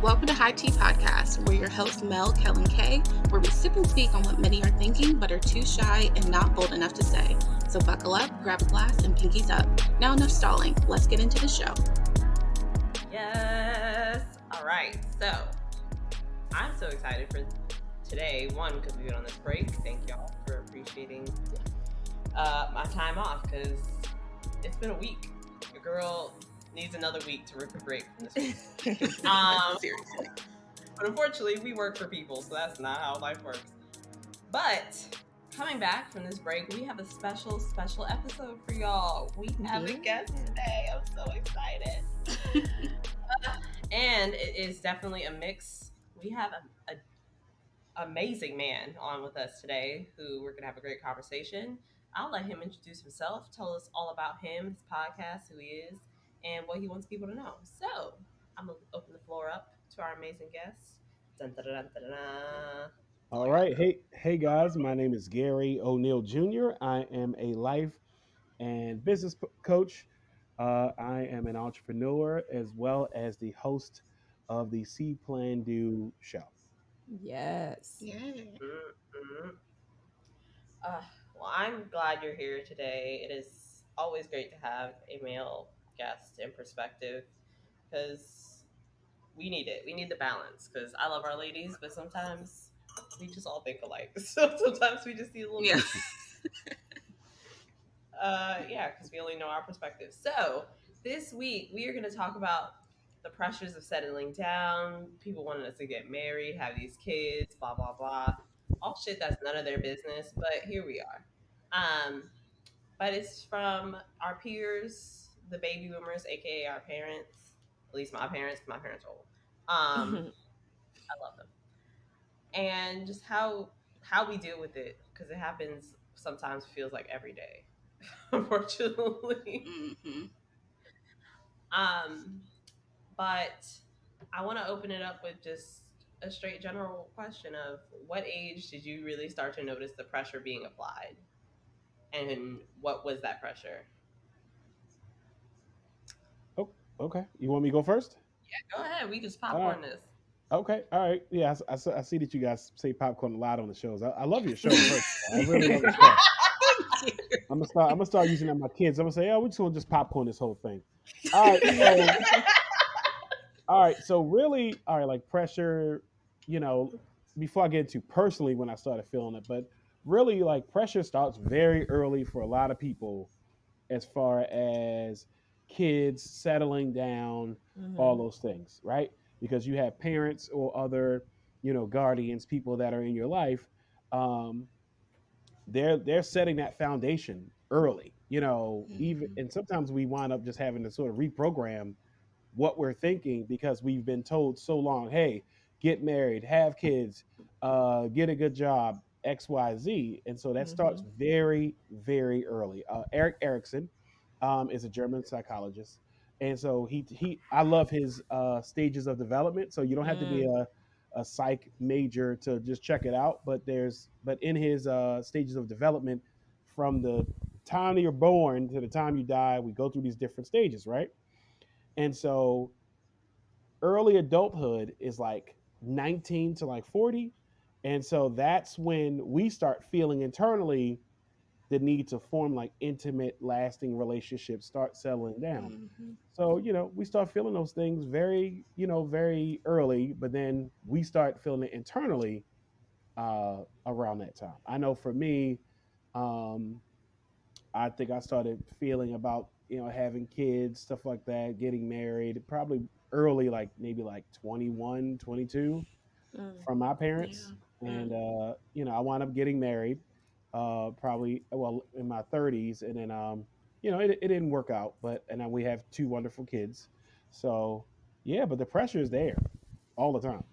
Welcome to High Tea Podcast. We're your hosts, Mel, Kel, and Kay, where we sip and speak on what many are thinking but are too shy and not bold enough to say. So buckle up, grab a glass, and pinkies up. Now enough stalling. Let's get into the show. Yes. All right. So I'm so excited for today. One, because we've been on this break. Thank y'all for appreciating my time off, because it's been a week. Your girl needs another week to recuperate from this week. Seriously. But unfortunately, we work for people, so that's not how life works. But coming back from this break, we have a special episode for y'all. We have a guest today. I'm so excited. And it is definitely a mix. We have an amazing man on with us today who we're going to have a great conversation. I'll let him introduce himself, tell us all about him, his podcast, who he is, and what he wants people to know. So I'm going to open the floor up to our amazing guest. Dun, dun, dun, dun, dun, dun. All right. Hey guys, my name is Gary O'Neill Jr. I am a life and business coach. I am an entrepreneur as well as the host of the See Plan Do show. Yes. Yeah. Mm-hmm. Well, I'm glad you're here today. It is always great to have a male guest in perspective, because we need it. We need the balance, because I love our ladies, but sometimes we just all think alike. So sometimes we just need a little Yeah. because we only know our perspective. So this week we are going to talk about the pressures of settling down, people wanting us to get married, have these kids, blah blah blah, all shit that's none of their business. But here we are. But it's from our peers, the baby boomers, aka our parents. At least my parents. My parents are old. I love them, and just how we deal with it, because it happens sometimes. Feels like every day, unfortunately. Mm-hmm. But I want to open it up with just a straight general question of, what age did you really start to notice the pressure being applied, and what was that pressure? Oh, okay. You want me to go first? Go ahead, we just All popcorn right. this. Okay. All right. Yeah, I see that you guys say popcorn a lot on the shows. I love your show. First of all. I really love the show. I'm gonna start using that with my kids. I'm gonna say, oh, we just gonna just popcorn this whole thing. All right. So really, all right, like pressure, you know, before I get into personally when I started feeling it, but really like pressure starts very early for a lot of people as far as kids settling down, all those things, right? Because you have parents or other, guardians, people that are in your life. Um, they're setting that foundation early, even, and sometimes we wind up just having to sort of reprogram what we're thinking because we've been told so long, hey, get married, have kids, get a good job, XYZ. And so that starts very, very early. Eric Erickson is a German psychologist. And so I love his stages of development. So you don't have to be a psych major to just check it out. But in his stages of development, from the time you're born to the time you die, we go through these different stages, right? And so early adulthood is like 19 to like 40. And so that's when we start feeling internally the need to form like intimate, lasting relationships, start settling down. So, we start feeling those things very, very early, but then we start feeling it internally around that time. I know for me, um, I think I started feeling about, having kids, stuff like that, getting married, probably early, like maybe like 21, 22 from my parents. And, I wound up getting married probably, well, in my 30s. And then, it didn't work out, and then we have two wonderful kids. So, yeah, but the pressure is there all the time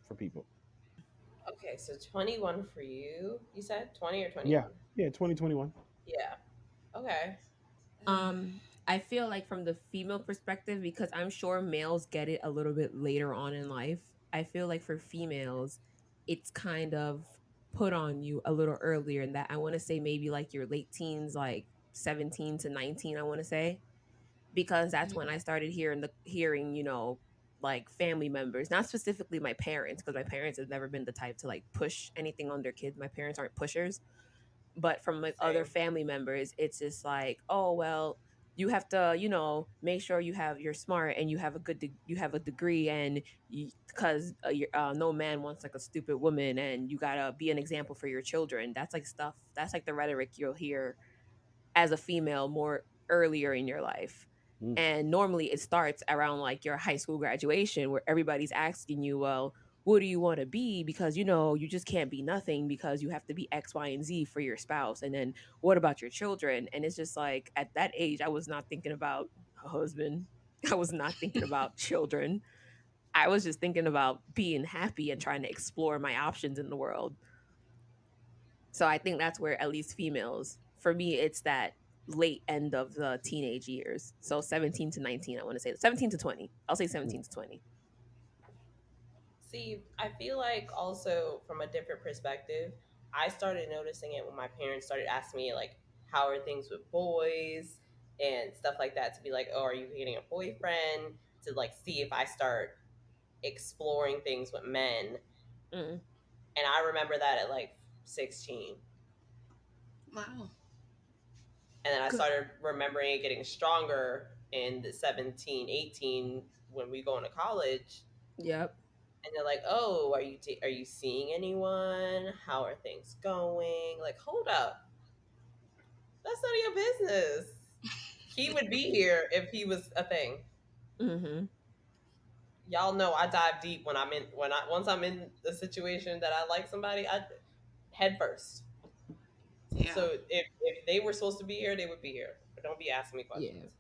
for people. Okay, so 21 for you. You said 20 or 21? Yeah. Yeah. 2021. Yeah. Okay. I feel like from the female perspective, because I'm sure males get it a little bit later on in life, I feel like for females, it's kind of put on you a little earlier, and that I want to say maybe like your late teens, like 17 to 19, I want to say, because that's when I started hearing like family members, not specifically my parents, because my parents have never been the type to like push anything on their kids. My parents aren't pushers, but from like other Same. family members, it's just like, oh well, you have to, make sure you're smart and you have you have a degree, and because no man wants like a stupid woman, and you gotta be an example for your children. That's like stuff. That's like the rhetoric you'll hear as a female more earlier in your life. Mm. And normally it starts around like your high school graduation, where everybody's asking you, well, what do you want to be? Because you just can't be nothing because you have to be X, Y, and Z for your spouse. And then what about your children? And it's just like at that age, I was not thinking about a husband. I was not thinking about children. I was just thinking about being happy and trying to explore my options in the world. So I think that's where at least females, for me, it's that late end of the teenage years. So 17 to 19, I want to say 17 to 20. I'll say 17 to 20. See, I feel like also from a different perspective, I started noticing it when my parents started asking me like, how are things with boys and stuff like that, to be like, oh, are you getting a boyfriend? To like see if I start exploring things with men. Mm. And I remember that at like 16. Wow. And then I Good. started remembering it getting stronger in the 17, 18 when we go into college. Yep. And they're like, "Oh, are you seeing anyone? How are things going?" Like, hold up, that's none of your business. He would be here if he was a thing. Mm-hmm. Y'all know I dive deep when I once I'm in the situation that I like somebody, I head first. Yeah. So if they were supposed to be here, they would be here. But don't be asking me Yeah. questions.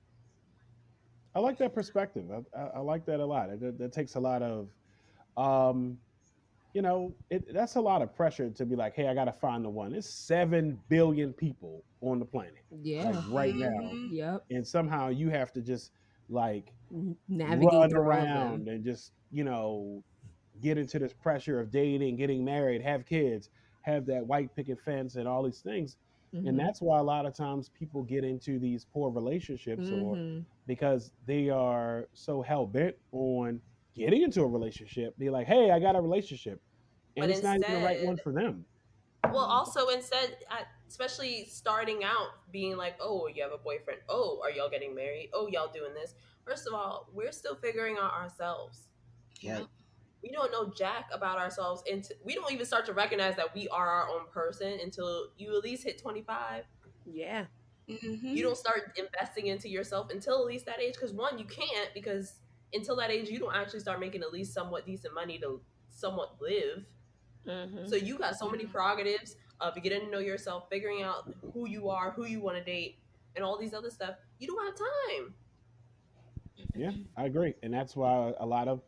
I like that perspective. I like that a lot. That takes a lot of, um, that's a lot of pressure to be like, hey, I got to find the one. There's 7 billion people on the planet, like Yeah. right now, Hmm. Yep. and somehow you have to just like Navigate run through all of them. around and just get into this pressure of dating, getting married, have kids, have that white picket fence, and all these things. And Mm-hmm. that's why a lot of times people get into these poor relationships, or Mm-hmm. because they are so hell bent on getting into a relationship. They're like, hey, I got a relationship. And But it's not even the right instead, one for them. well, also instead, especially starting out, being like, "Oh, you have a boyfriend. Oh, are y'all getting married? Oh, y'all doing this." First of all, we're still figuring out ourselves. Yeah. Right. We don't know jack about ourselves, and we don't even start to recognize that we are our own person until you at least hit 25. Yeah. You Hmm. don't start investing into yourself until at least that age, because one, you can't, because until that age, you don't actually start making at least somewhat decent money to somewhat live. Mm-hmm. So you got so many Yeah. prerogatives of getting to know yourself, figuring out who you are, who you want to date, and all these other stuff. You don't have time. Yeah, I agree. And that's why a lot of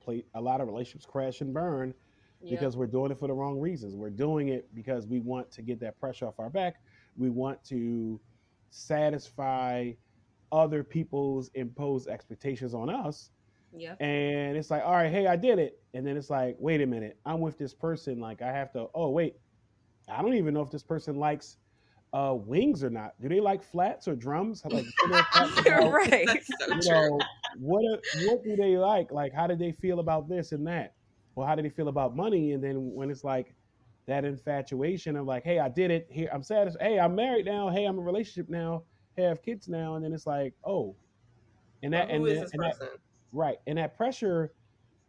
relationships crash and burn, Yep. because we're doing it for the wrong reasons. We're doing it because we want to get that pressure off our back. We want to satisfy other people's imposed expectations on us. Yep. And it's like, all right, hey, I did it. And then it's like, wait a minute, I'm with this person. Like, I have to, oh, wait, I don't even know if this person likes wings or not. Do they like flats or drums? Like, then they're talking about, Right. That's so you true. know, what do they like? Like, how do they feel about this and that? Or how do they feel about money? And then when it's like that infatuation of like, hey, I did it. Here, I'm satisfied. Hey, I'm married now. Hey, I'm in a relationship now. Hey, I have kids now. And then it's like, oh, and But that who and is that this and that person? right, and that pressure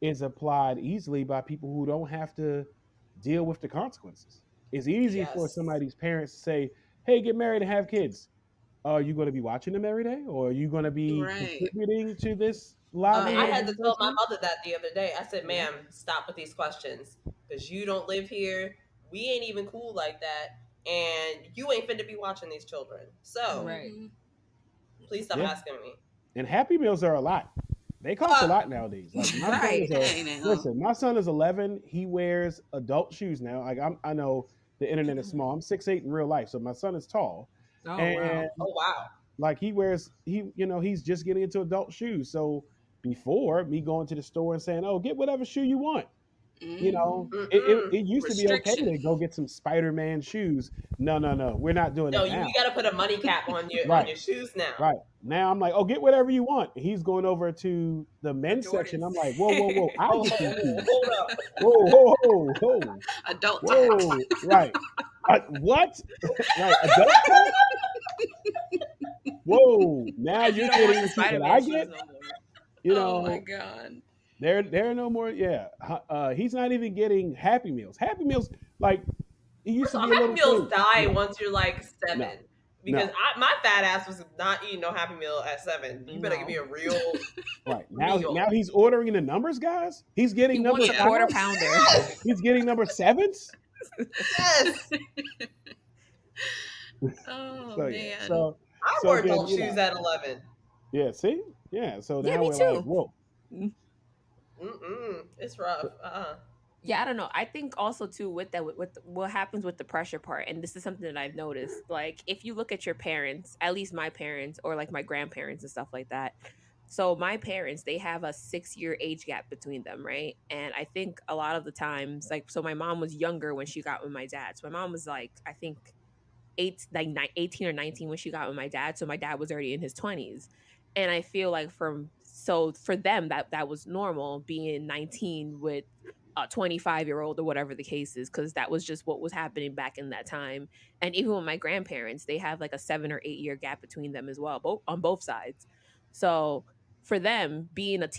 is applied easily by people who don't have to deal with the consequences. It's easy for Yes. somebody's parents to say, "Hey, get married and have kids." Are you going to be watching them every day, or are you going to be Right. contributing to this I livelihood of had this to Man. tell my person? mother that the other day. I said, Yep. "Ma'am, stop with these questions because you don't live here. We ain't even cool like that, and you ain't finna be watching these children. So Right. Hmm. please stop Yeah, asking me." and Happy Meals are a lot. They cost a Uh, lot nowadays. Like my son Right. is a Okay now. listen. My son is 11. He wears adult shoes now. Like I know the internet is small. I'm 6'8" in real life, so my son is tall, Oh and wow. oh wow. like he's just getting into adult shoes. So before me going to the store and saying, "Oh, get whatever shoe you want," You Mm-hmm. know, Mm-mm. it used to be okay to Restrictions. go get some Spider-Man shoes. No, no, no. We're not doing No, that you now. got to put a money cap on Right, your shoes now. right. Now I'm like, oh, get whatever you want. He's going over to the The men's section. Jordans. I'm like, whoa, whoa, whoa. I Oh, get these shoes. hold up. Whoa, whoa, whoa, whoa, Adult talk. whoa. Right. What? Right. Adult talk? Whoa. Now Because you you're don't want getting the the shit Spider that Man I shoes get. no more. You Oh my know, god. there are no more. Yeah. He's not even getting Happy Meals. Happy Meals, like, it used First to of all, be a Happy little Meals thing. die No, once you're like 7. no, Because no. my fat ass was not eating no Happy Meal at 7. You better give me No. a real Right. Now meal. he's ordering the numbers, guys. He's He getting number wants a Yeah. quarter fives. pounder. Yes. He's getting number sevens. Yes. Oh So yeah. man. I So wore again, adult shoes at 11. yeah, see? Yeah. So Yeah, now me we're like, too. whoa. Mm-mm. It's rough. Yeah, I don't know. I think also too with that, with what happens with the pressure part, and this is something that I've noticed. Like, if you look at your parents, at least my parents or like my grandparents and stuff like that. So my parents, they have a 6 year age gap between them, right? And I think a lot of the times, like, so my mom was younger when she got with my dad. So my mom was like, I think 18 or 19 when she got with my dad. So my dad was already in his 20s. And I feel like for them that was normal being 19 with a 25-year-old or whatever the case is, because that was just what was happening back in that time. And even with my grandparents, they have like a 7 or 8 year gap between them as well, both on both sides. So for them, being that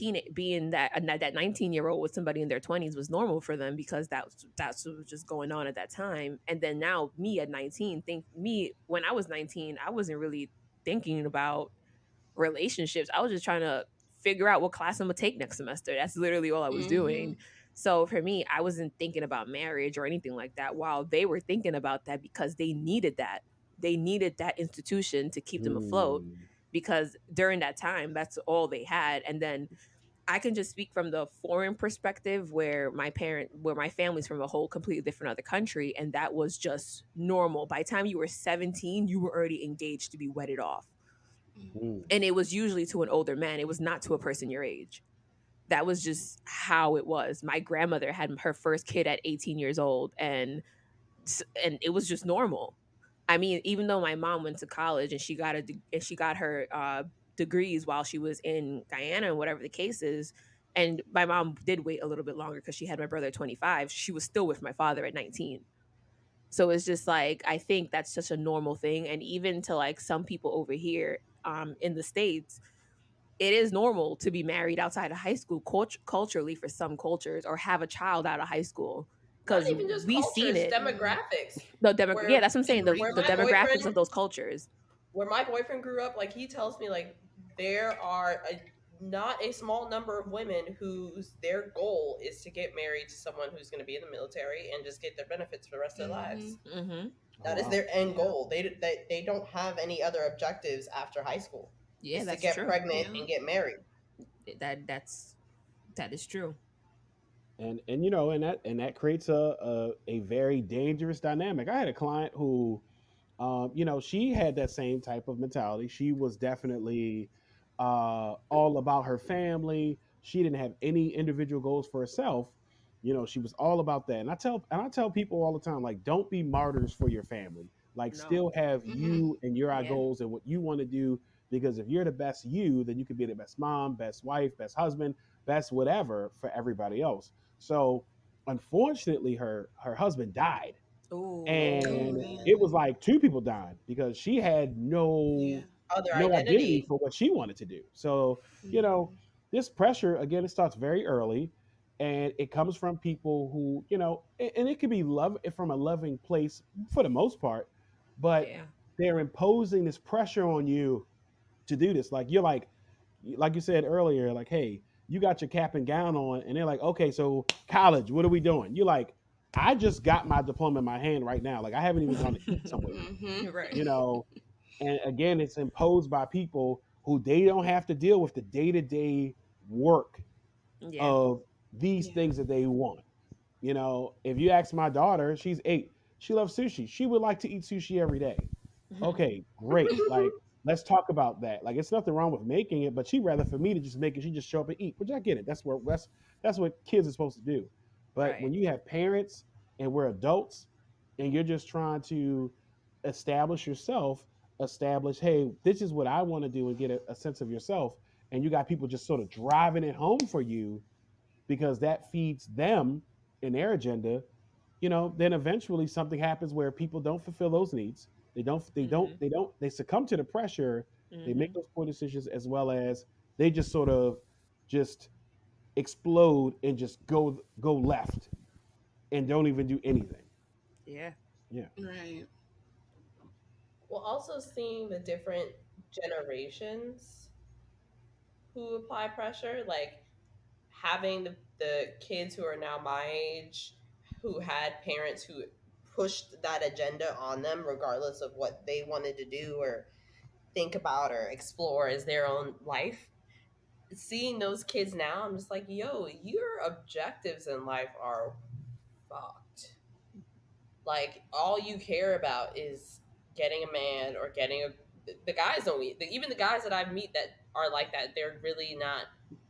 19-year-old with somebody in their 20s was normal for them, because that's what was just going on at that time. And then now me at 19, think me when I was 19, I wasn't really thinking about relationships. I was just trying to figure out what class I'm gonna take next semester. That's literally all I was Mm-hmm. doing. So for me, I wasn't thinking about marriage or anything like that, while they were thinking about that, because they needed that. They needed that institution to keep them afloat, Hmm. because during that time, that's all they had. And then I can just speak from the foreign perspective, where my family's from a whole completely different other country, and that was just normal. By the time you were 17, you were already engaged to be wedded off. Hmm. And it was usually to an older man. It was not to a person your age. That was just how it was. My grandmother had her first kid at 18 years old, and it was just normal. I mean, even though my mom went to college and she got her degrees while she was in Guyana and whatever the case is, and my mom did wait a little bit longer because she had my brother at 25. She was still with my father at 19. So it's just like, I think that's such a normal thing. And even to like some people over here in the States, it is normal to be married outside of high school culturally for some cultures, or have a child out of high school, Not because even just we've seen cultures, it. demographics. Yeah, Where that's what I'm saying. where The my demographics boyfriend of those cultures. where my boyfriend grew up, like he tells me, like there are not a small number of women whose their goal is to get married to someone who's going to be in the military and just get their benefits for the rest of their lives. Mm-hmm. Oh, That is wow. their end Yeah. goal. They don't have any other objectives after high school. Yeah, It's to that's get true. pregnant Yeah. and get married. That is true. And you know, and that creates a very dangerous dynamic. I had a client who, you know, she had that same type of mentality. She was definitely all about her family. She didn't have any individual goals for herself. You know, she was all about that. And I tell people all the time, like, don't be martyrs for your family. Like, No. still have Mm-hmm. you and your Yeah. goals and what you want to do. Because if you're the best you, then you can be the best mom, best wife, best husband, best whatever for everybody else. So, unfortunately, her husband died, Oh and Oh. it was man. like two people dying because she had Yeah. Other no identity identity. for what she wanted to do. So, you know, Mm-hmm. this pressure again, it starts very early, and it comes from people who, you know, and it could be love from a loving place for the most part, but Yeah. they're imposing this pressure on you to do this. Like, you're like you said earlier, like, hey, you got your cap and gown on, and they're like, okay, so college, what are we doing? You're like, I just got my diploma in my hand right now. Like, I haven't even gone to eat somewhere, Mm-hmm. you Right. know. And again, it's imposed by people who they don't have to deal with the day-to-day work Yeah. of these Yeah. things that they want. You know, if you ask my daughter, she's 8, she loves sushi, she would like to eat sushi every day. Okay, great. Like, let's talk about that. Like, it's nothing wrong with making it, but she'd rather for me to just make it. She just show up and eat, which I get it. That's what kids are supposed to do. But Right. when you have parents and we're adults and you're just trying to establish yourself, establish, hey, this is what I want to do and get a sense of yourself, and you got people just sort of driving it home for you because that feeds them in their agenda, then eventually something happens where people don't fulfill those needs. Mhm. They succumb to the pressure. They make Mhm. those poor decisions as well as they just sort of just explode and just go left and don't even do anything. Yeah. Yeah. Right. Well, also seeing the different generations who apply pressure, like having the kids who are now my age who had parents who pushed that agenda on them regardless of what they wanted to do or think about or explore as their own life. Seeing those kids now, I'm just like, yo, your objectives in life are fucked. Like all you care about is getting a man or getting a. The guys don't even the guys that I meet that are like that. They're really not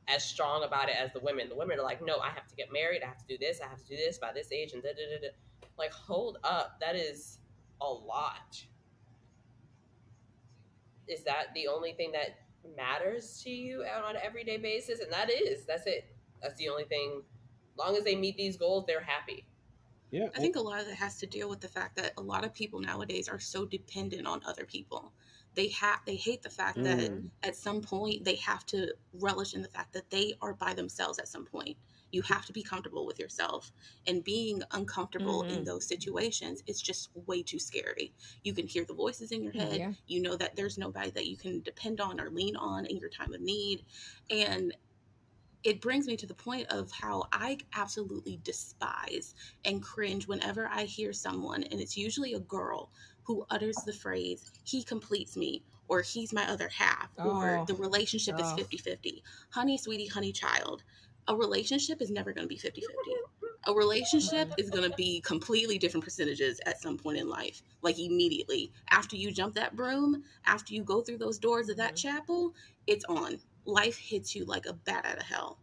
as strong about it as the women. The women are like, no, I have to get married. I have to do this. I have to do this by this age and da da da da. Like, hold up, that is a lot. Is that the only thing that matters to you on an everyday basis? And that's it. That's the only thing. Long as they meet these goals, they're happy. Yeah. I think a lot of that has to deal with the fact that a lot of people nowadays are so dependent on other people. They hate the fact that Mhm. Mm, at some point they have to relish in the fact that they are by themselves at some point. You have to be comfortable with yourself. And being uncomfortable in Mhm. those situations is just way too scary. You can hear the voices in your head. Yeah. You know that there's nobody that you can depend on or lean on in your time of need. And it brings me to the point of how I absolutely despise and cringe whenever I hear someone, and it's usually a girl, who utters the phrase, he completes me, or he's my other half, or Oh. the relationship is Oh. 50-50. Honey, sweetie, honey, child. A relationship is never going to be 50-50. A relationship Mm-mm. is going to be completely different percentages at some point in life, like immediately. After you jump that broom, after you go through those doors of that Mhm. chapel, it's on. Life hits you like a bat out of hell.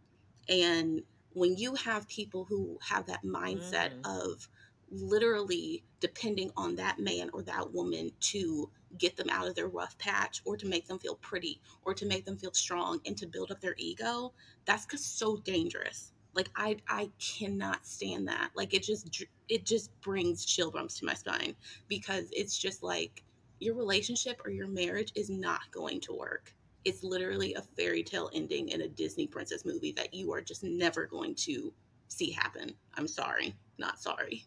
And when you have people who have that mindset Mhm. of literally depending on that man or that woman to get them out of their rough patch or to make them feel pretty or to make them feel strong and to build up their ego, that's so dangerous. Like I cannot stand that. Like it just brings chill bumps to my spine because it's just like your relationship or your marriage is not going to work. It's literally a fairy tale ending in a Disney princess movie that you are just never going to see happen. I'm sorry, not sorry.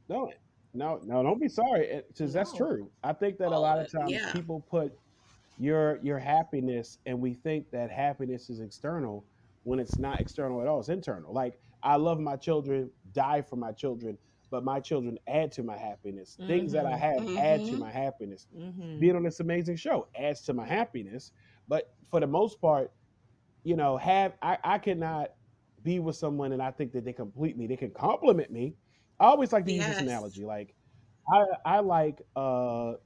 no, no, don't be sorry, because that's No. true. I think that a All of lot of it. times Yeah. people put your happiness, and we think that happiness is external when it's not external at all. It's internal. Like I love my children, die for my children, but my children add to my happiness. Things that I Mhm. have add to Mm-hmm. my happiness. Mhm. Being on this amazing show adds to my happiness. But for the most part, have I cannot be with someone and I think that they can compliment me. I always like to use this Yes. analogy. Like I like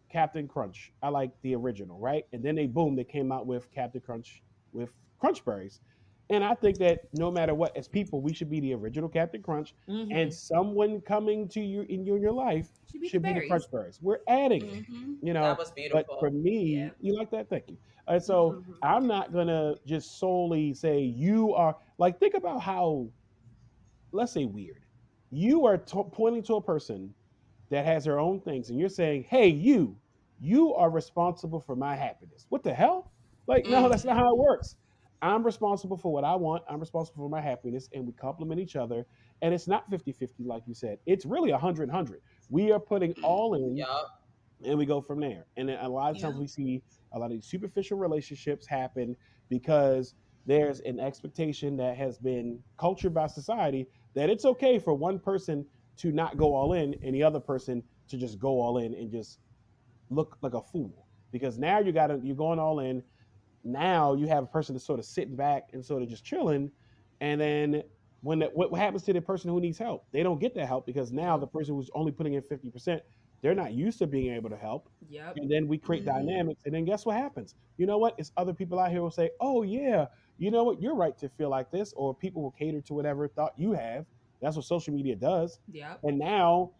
Captain Crunch. I like the original, right? And then they came out with Captain Crunch with Crunch Berries. And I think that no matter what, as people, we should be the original Captain Crunch, and Mhm. someone coming to you in your life Should be the should be the Crunch berries. Berries. We're adding it, Mm-hmm. you That know. was But for beautiful. Yeah. me, you like that? Thank you. And so I'm not gonna just solely say you are like. Think about how, let's say, weird. You are pointing to a person that has their own things, and you're saying, "Hey, you are responsible for my happiness." What the hell? Like, no, that's not Mm. how it works. I'm responsible for what I want. I'm responsible for my happiness, and we complement each other. And it's not 50-50, like you said. It's really 100-100. We are putting all Mm. in, Yup. and we go from there. And then a lot of Yeah. times we see a lot of these superficial relationships happen because there's an expectation that has been cultured by society that it's okay for one person to not go all in and the other person to just go all in and just look like a fool. Because now you're going all in. Now you have a person that's sort of sitting back and sort of just chilling, and then what happens to the person who needs help? They don't get that help because now the Nope. person who's only putting in 50%, they're not used to being able to help. Yep. And then we create Mm-hmm. dynamics, and then guess what happens? You know what? It's other people out here who say, "Oh yeah, you know what, you're right to feel like this, or people will cater to whatever thought you have. That's what social media does. Yep. And now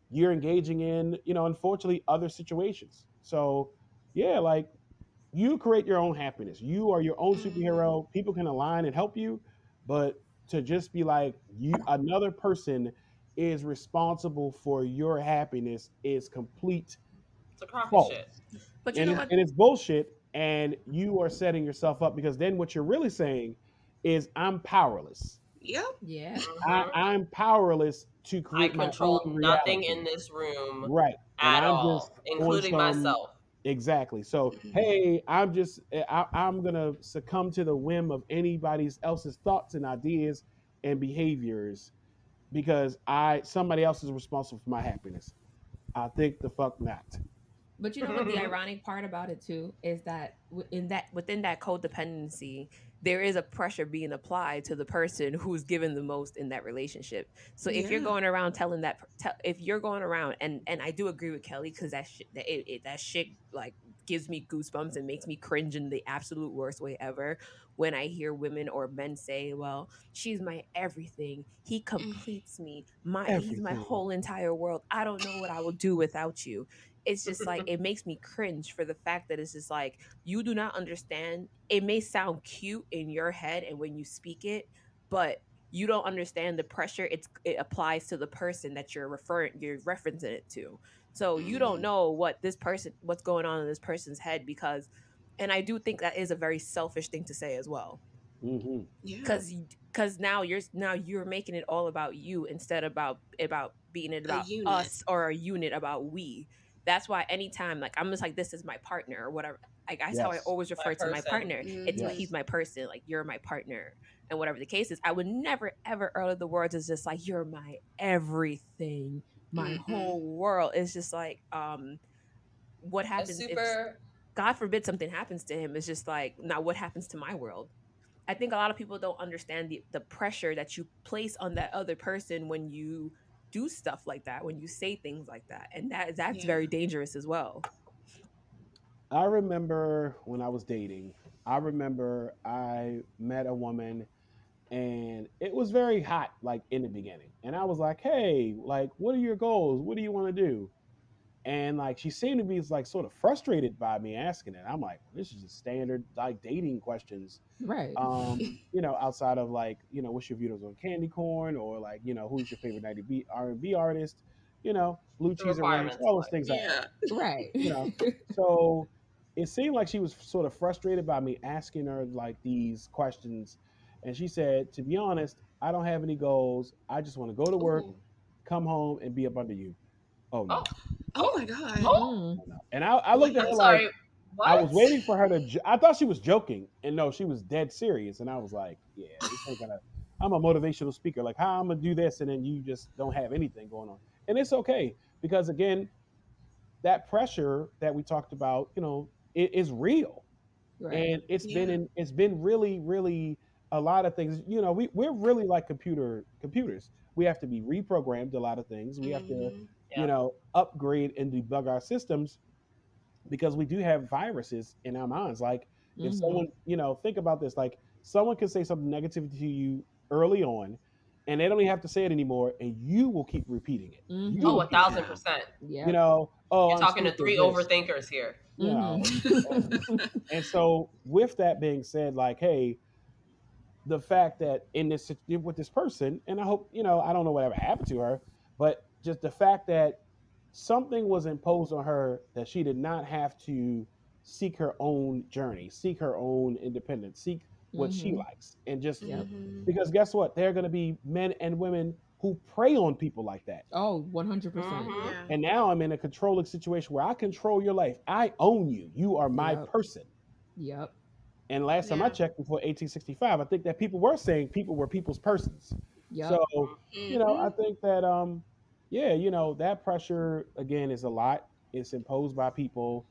you're engaging in, unfortunately, other situations. So yeah, like, you create your own happiness. You are your own Mhm. superhero. People can align and help you, but to just be like, you, another person is responsible for your happiness, is complete It's a crock of false. shit. But you And know it's, what? and it's bullshit. And you are setting yourself up, because then what you're really saying is, I'm powerless. Yep. Yeah. I'm powerless to I create my own control nothing reality. in this room Right. And at I'm just all, on including some. myself. Exactly. So, Mhm. hey, I'm gonna succumb to the whim of anybody's else's thoughts and ideas and behaviors, because I somebody else is responsible for my happiness. I think the fuck not. But you know what the ironic part about it too is that in that within that codependency, there is a pressure being applied to the person who's given the most in that relationship. So if you're Yeah. going around telling if you're going around, and I do agree with Kelly, because that shit like gives me goosebumps and makes me cringe in the absolute worst way ever when I hear women or men say, "Well, she's my everything. He Mm. completes me. He's my Everything. whole entire world. I don't know what I will do without you." It's just like it makes me cringe for the fact that it's just like you do not understand. It may sound cute in your head and when you speak it, but you don't understand the pressure it applies to the person that you're referencing it to. So you don't Mhm. know what's going on in this person's head, because and I do think that is a very selfish thing to say as well, Hmm. Yeah. because now you're making it all about you instead about being it A about unit. us or a unit about we. That's why anytime like I'm just like, this is my partner or whatever, like that's how I Yes. always My refer to my person. partner. He's Mhm. Yes. my person, like you're my partner, and whatever the case is, I would never ever utter the words as just like you're my everything, my Mhm. whole world. It's just like what A happens if super God forbid something happens to him? It's just like, now what happens to my world? I think a lot of people don't understand the pressure that you place on that other person when you do stuff like that, when you say things like that. And that's Yeah. very dangerous as well. I remember when I was dating, I remember I met a woman, and it was very hot, like in the beginning. And I was like, hey, like, what are your goals? What do you want to do? And like, she seemed to be like sort of frustrated by me asking it. I'm like, well, this is just standard like dating questions. Right. Outside of like, what's your views on candy corn, or like, who's your favorite 90 R&B artist, blue the cheese and ranch, requirements all in those life. things I Yeah. ask. Right. you know. So it seemed like she was sort of frustrated by me asking her like these questions. And she said, to be honest, I don't have any goals. I just want to go to work, Oh. come home, and be up under you. Oh Oh, no, Oh oh, my God. oh. Mm. oh no. And I What looked at I'm her happened? like, sorry. I was What? waiting for her to. I thought she was joking, and no, she was dead serious. And I was like, "Yeah, this ain't gonna." I'm a motivational speaker. Like, how I'm gonna do this, and then you just don't have anything going on, and it's okay, because again, that pressure that we talked about, it is real, Right. and Yeah. it's been really, really a lot of things. We're really like computers. We have to be reprogrammed a lot of things. We have to, Mhm. Yep. upgrade and debug our systems, because we do have viruses in our minds. Like, if Mm-hmm. someone, think about this, like, someone can say something negative to you early on, and they don't even have to say it anymore, and you will keep repeating it. You Mm-hmm. Oh, will a keep thousand saying it. percent. Yep. Oh, You're I'm talking to stupid. three This, overthinkers here. you know. And, Mm-hmm. and so, with that being said, like, hey, the fact that in this with this person, and I hope, I don't know whatever happened to her, but just the fact that something was imposed on her, that she did not have to seek her own journey, seek her own independence, seek what she Mm-hmm. likes, and just Yep. Mhm. because guess what, there are going to be men and women who prey on people like that. Oh, 100%. Mm-hmm. Yeah. And now I'm in a controlling situation where I control your life. I own you. You are my Yep. person. Yep. And last time I Yeah. checked, before 1865, I think that people were saying people were people's persons. Yep. So, I Mhm. think that, yeah, that pressure again is a lot. It's imposed by people,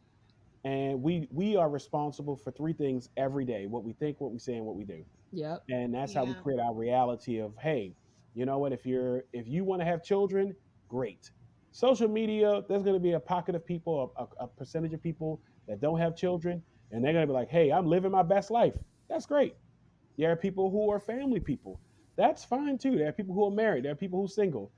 and we are responsible for three things every day: what we think, what we say, and what we do. Yep. And that's how we Yeah. create our reality of, hey, you know what? If you want to have children, great. Social media, there's going to be a pocket of people, a percentage of people that don't have children, and they're going to be like, hey, I'm living my best life. That's great. There are people who are family people. That's fine too. There are people who are married. There are people who are single.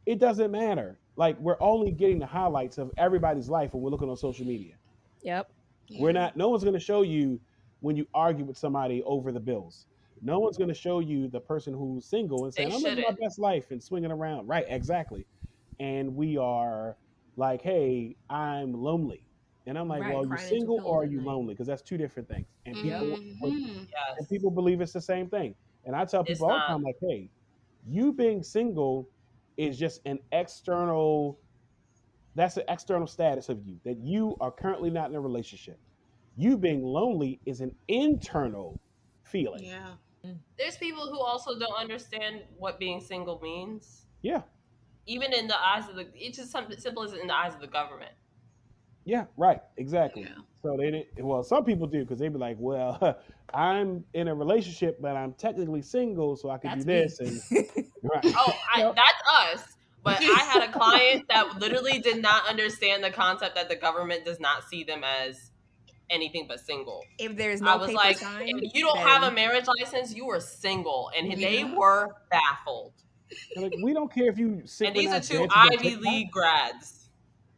It doesn't matter. Like we're only getting the highlights of everybody's life when we're looking on social media. Yep. We're Yeah. not. No one's going to show you when you argue with somebody over the bills. No one's going to show you the person who's single and They saying, "I'm living my shouldn't. best life" and swinging around. Right? Exactly. And we are like, "Hey, I'm lonely," and I'm like, Right. "Well, are you Crying into single or pillows are at you night. lonely?" Because that's two different things. Yep. And Yes. people believe it's the same thing. And I tell It's people all the not. time, like, "Hey, you being single is just an external. That's an external status of you that you are currently not in a relationship. You being lonely is an internal feeling." Yeah. There's people who also don't understand what being single means. Yeah, Even in the eyes of the, it's just something simple as in the eyes of the government. yeah, right, exactly. Yeah. So they didn't. Well, some people do because they be like, "Well, I'm in a relationship, but I'm technically single, so I could do That's me. this." And right, Oh, well, that's us. But I had a client that literally did not understand the concept that the government does not see them as anything but single. If there's I no was paper like, sign, if you don't have a then marriage license, you are single. And they Yeah. were baffled. they're like, we don't care if you And these are synchronized two dances on Ivy TikTok. League grads.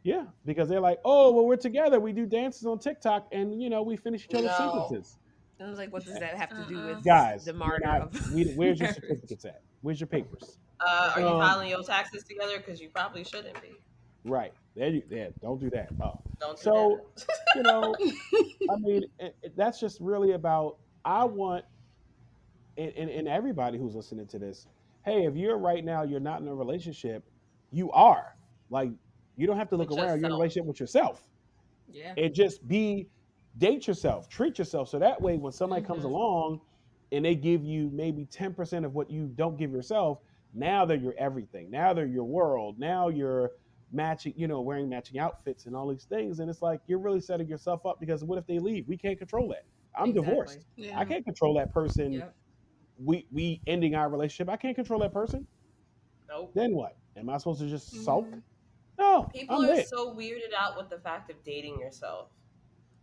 Yeah, because they're like, "Oh, well, we're together. We do dances on TikTok, and we finish each other's No. sentences." I was like, what does that have to do with Guys, the we're martyr not. of Where's your marriage? certificates at? Where's your papers? Are Right. you Um, filing your taxes together? Because you probably shouldn't be. right there, don't do that. Oh, Don't do so that. you know, I mean, that's just really about. I want, and everybody who's listening to this, hey, if you're right now, you're not in a relationship, you are like, you don't have to look With around. You're in a yourself. relationship with yourself, Yeah. and just date yourself, treat yourself, so that way when somebody comes Mm-hmm. along and they give you maybe 10% of what you don't give yourself, now they're your everything. Now they're your world. Now you're matching, wearing matching outfits and all these things. And it's like you're really setting yourself up because what if they leave? We can't control that. I'm Exactly. divorced. I Yeah. can't control that person. Yep. We ending our relationship. I can't control that person. Nope. Then what? Am I supposed to just sulk? Mhm. No, People I'm are lit. so weirded out with the fact of dating yourself.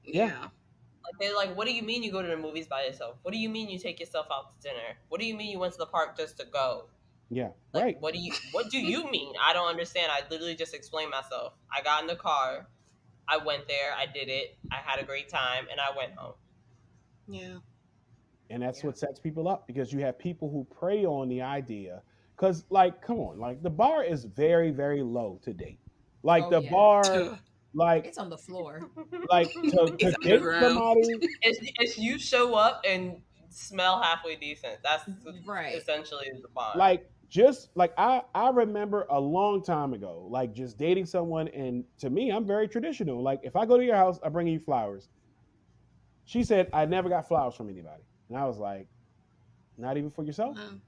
Yeah, Yeah. Like they're like, what do you mean you go to the movies by yourself? What do you mean you take yourself out to dinner? What do you mean you went to the park just to go? yeah, Like right. what do you mean? I don't understand. I literally just explained myself. I got in the car, I went there, I did it, I had a great time, and I went home. Yeah. And that's Yeah. what sets people up because you have people who prey on the idea. Because, like, come on, like, the bar is very, very low to date. Like, Oh the yeah. bar, like, It's on the floor. to It's date underground. somebody, It's you show up and smell halfway decent. That's Right. essentially the bar. like, just like I remember a long time ago, like, just dating someone. And to me, I'm very traditional. Like, if I go to your house, I bring you flowers. She said, I never got flowers from anybody. And I was like, not even for yourself? Wow.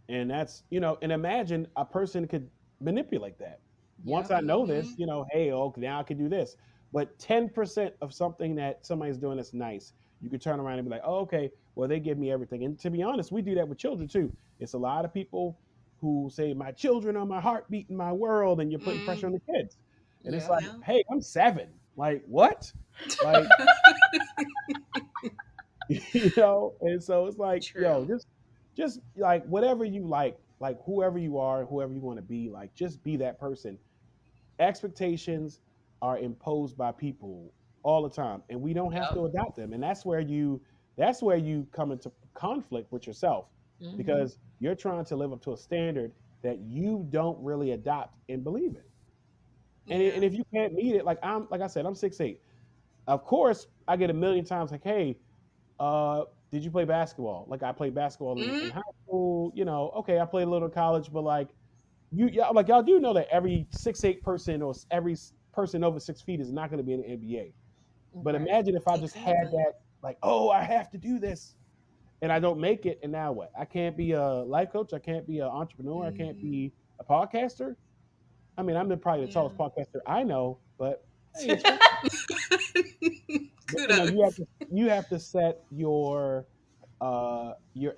And that's, and imagine a person could manipulate that. Once Yep. I know this, Mhm. hey, okay, now I can do this. But 10% of something that somebody's doing that's nice, you could turn around and be like, oh, okay, well, they give me everything. And to be honest, we do that with children too. It's a lot of people who say, my children are my heartbeat in my world, and you're putting pressure Mm. on the kids. And it's Yep. like, Yeah. hey, I'm 7. Like, what? Like, and so it's like, yo, True. just like whatever you like whoever you are, whoever you want to be, like just be that person. Expectations are imposed by people all the time, and we don't have Yep. to adopt them. And that's where you come into conflict with yourself Mm-hmm. because you're trying to live up to a standard that you don't really adopt and believe in. And Yeah. if you can't meet it, like I said, I'm 6'8". Of course, I get a million times like, hey, did you play basketball? Like I played basketball in Mm. high school. Okay, I played a little in college, but like y'all do know that every 6'8" person or every person over 6 feet is not going to be in the NBA. But Right. imagine if I just had Exactly. that, like, oh, I have to do this, and I don't make it, and now what? I can't be a life coach. I can't be an entrepreneur. I can't Mhm. be a podcaster. I mean, I'm probably the Yeah. tallest podcaster I know, but hey, it's fine. But Kudos. you have to set your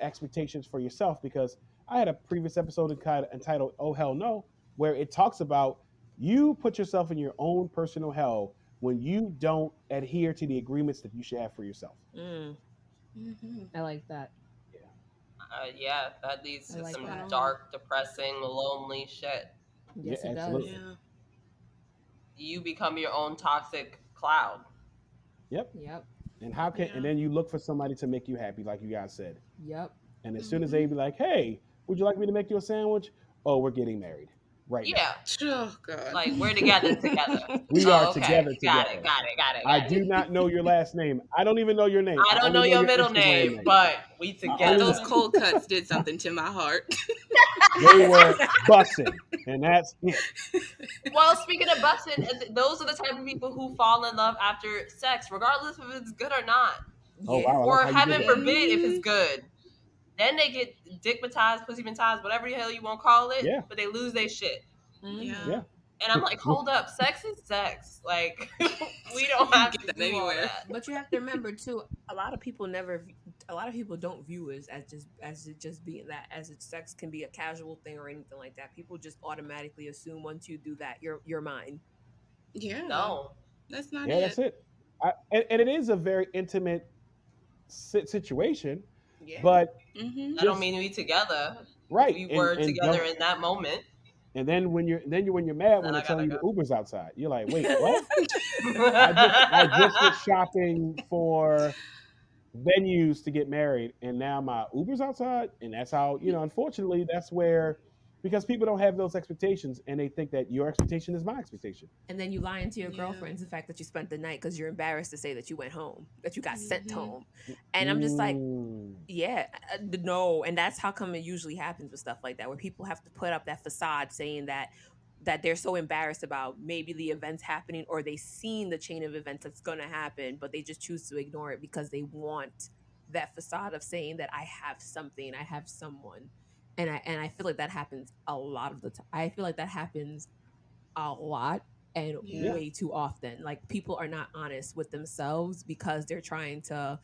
expectations for yourself because I had a previous episode entitled "Oh Hell No," where it talks about you put yourself in your own personal hell when you don't adhere to the agreements that you should have for yourself. Mm, Mhm. I like that. Yeah, that leads I to like some Spot that. on. dark, depressing, lonely shit. Yeah, Yes, it does. absolutely. Yeah. You become your own toxic cloud. Yep. Yep. And how can and Yeah. then you look for somebody to make you happy, like you guys said. Yep. And as soon as Mm-hmm. they be like, "Hey, would you like me to make you a sandwich?" Oh, we're getting married right now. Yeah, Oh God. like we're together. We are Oh, okay, together got it, together. got it, got it, I got it. do not know your last name. I don't even know your name. I I don't only know know your your middle Instagram name, name. but we I Yeah, only those together. cold cuts did something to my heart. They were bussing, and that's it. Well, speaking of busting, those are the type of people who fall in love after sex, regardless if it's good or not, Oh Yeah. wow, I like or how you did heaven that. forbid if it's Mm-hmm. good. Then they get dickmatized, pussymatized, whatever the hell you want to call it, Yeah, but they lose their shit. Yeah. yeah. Mm-hmm. And I'm like, hold up, sex is sex. Like, we don't You can have get to that do all anywhere. that. But you have to remember too, a lot of people don't view it as it just being that as it sex can be a casual thing or anything like that. People just automatically assume once you do that, you're mine. Yeah. No, That's not Yeah, that's it. it. And it is a very intimate situation, Yeah. but Mm-hmm. that don't just mean we together. If right. we And were and together don't in that moment, and then when you're mad then when they're I gotta telling you go. the Uber's outside, you're like, wait, what? I just went shopping for venues to get married, and now my Uber's outside, and that's how unfortunately that's where because people don't have those expectations, and they think that your expectation is my expectation. And then you lie into your Yeah. girlfriends the fact that you spent the night because you're embarrassed to say that you went home, that you got sent Mm-hmm. home. And I'm just like, Mm, yeah, no. And that's how come it usually happens with stuff like that, where people have to put up that facade saying that they're so embarrassed about maybe the events happening or they seen the chain of events that's going to happen, but they just choose to ignore it because they want that facade of saying that I have something, I have someone. And I feel like that happens a lot of the time. I feel like that happens a lot and yeah, Yeah. way too often. Like people are not honest with themselves because they're trying to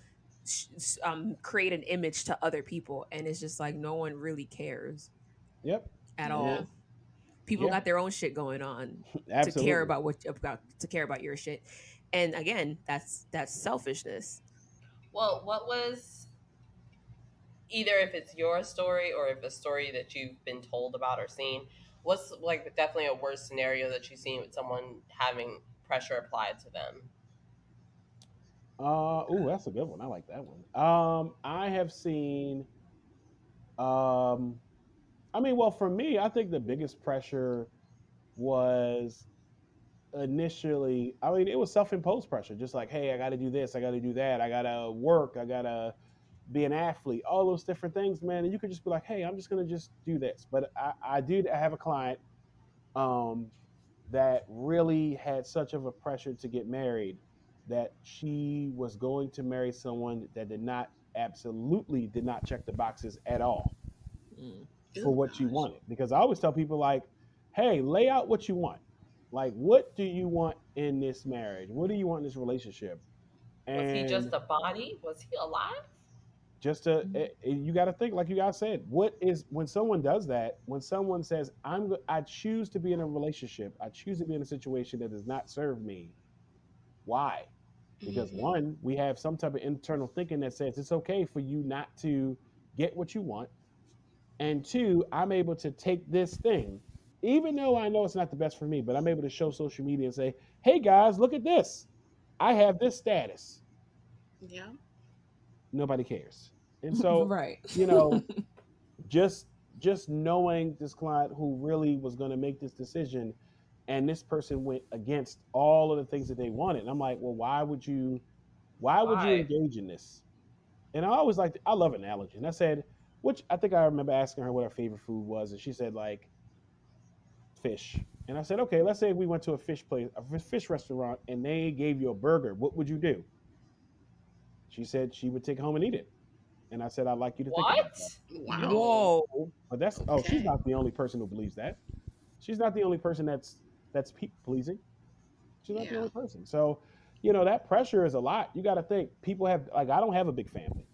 create an image to other people, and it's just like no one really cares yep, at and Yeah. it, all. People yeah, got their own shit going on to care absolutely. about your shit, and again, that's selfishness. Well, what was either if it's your story or if a story that you've been told about or seen, what's like definitely a worst scenario that you've seen with someone having pressure applied to them? Oh, that's a good one. I like that one. I have seen. Um, I mean, well, for me, I think the biggest pressure was initially. I mean, it was self-imposed pressure. Just like, hey, I got to do this, I got to do that, I got to work, I got to be an athlete, all those different things, man. And you could just be like, hey, I'm just gonna just do this. But I have a client um, that really had such of a pressure to get married that she was going to marry someone that absolutely did not check the boxes at all Mm. for Oh what you gosh. wanted. Because I always tell people like, hey, lay out what you want. Like, what do you want in this marriage? What do you want in this relationship? Was he just And a body? Was he alive? just to you got to think like you guys said, what is when someone does that, when someone says I choose to be in a relationship, I choose to be in a situation that does not serve me. Why? Because Mm-hmm. one, we have some type of internal thinking that says it's okay for you not to get what you want, and two, I'm able to take this thing even though I know it's not the best for me, but I'm able to show social media and say, hey guys, look at this, I have this status. Yeah. Nobody cares. And so Right. you know just just knowing this client who really was going to make this decision, and this person went against all of the things that they wanted, and I'm like, well, why would you Why? engage in this? And I love analogy, and I said, which I think I remember asking her what her favorite food was, and she said like fish. And I said, okay, let's say we went to a fish restaurant, and they gave you a burger, what would you do? She said she would take it home and eat it. And I said, I'd like you to think about that. What? Wow. Whoa. But she's Okay. not the only person who believes that. She's not the only person that's people pleasing. She's not the Yeah. only person. So, that pressure is a lot. You got to think people have like I don't have a big family,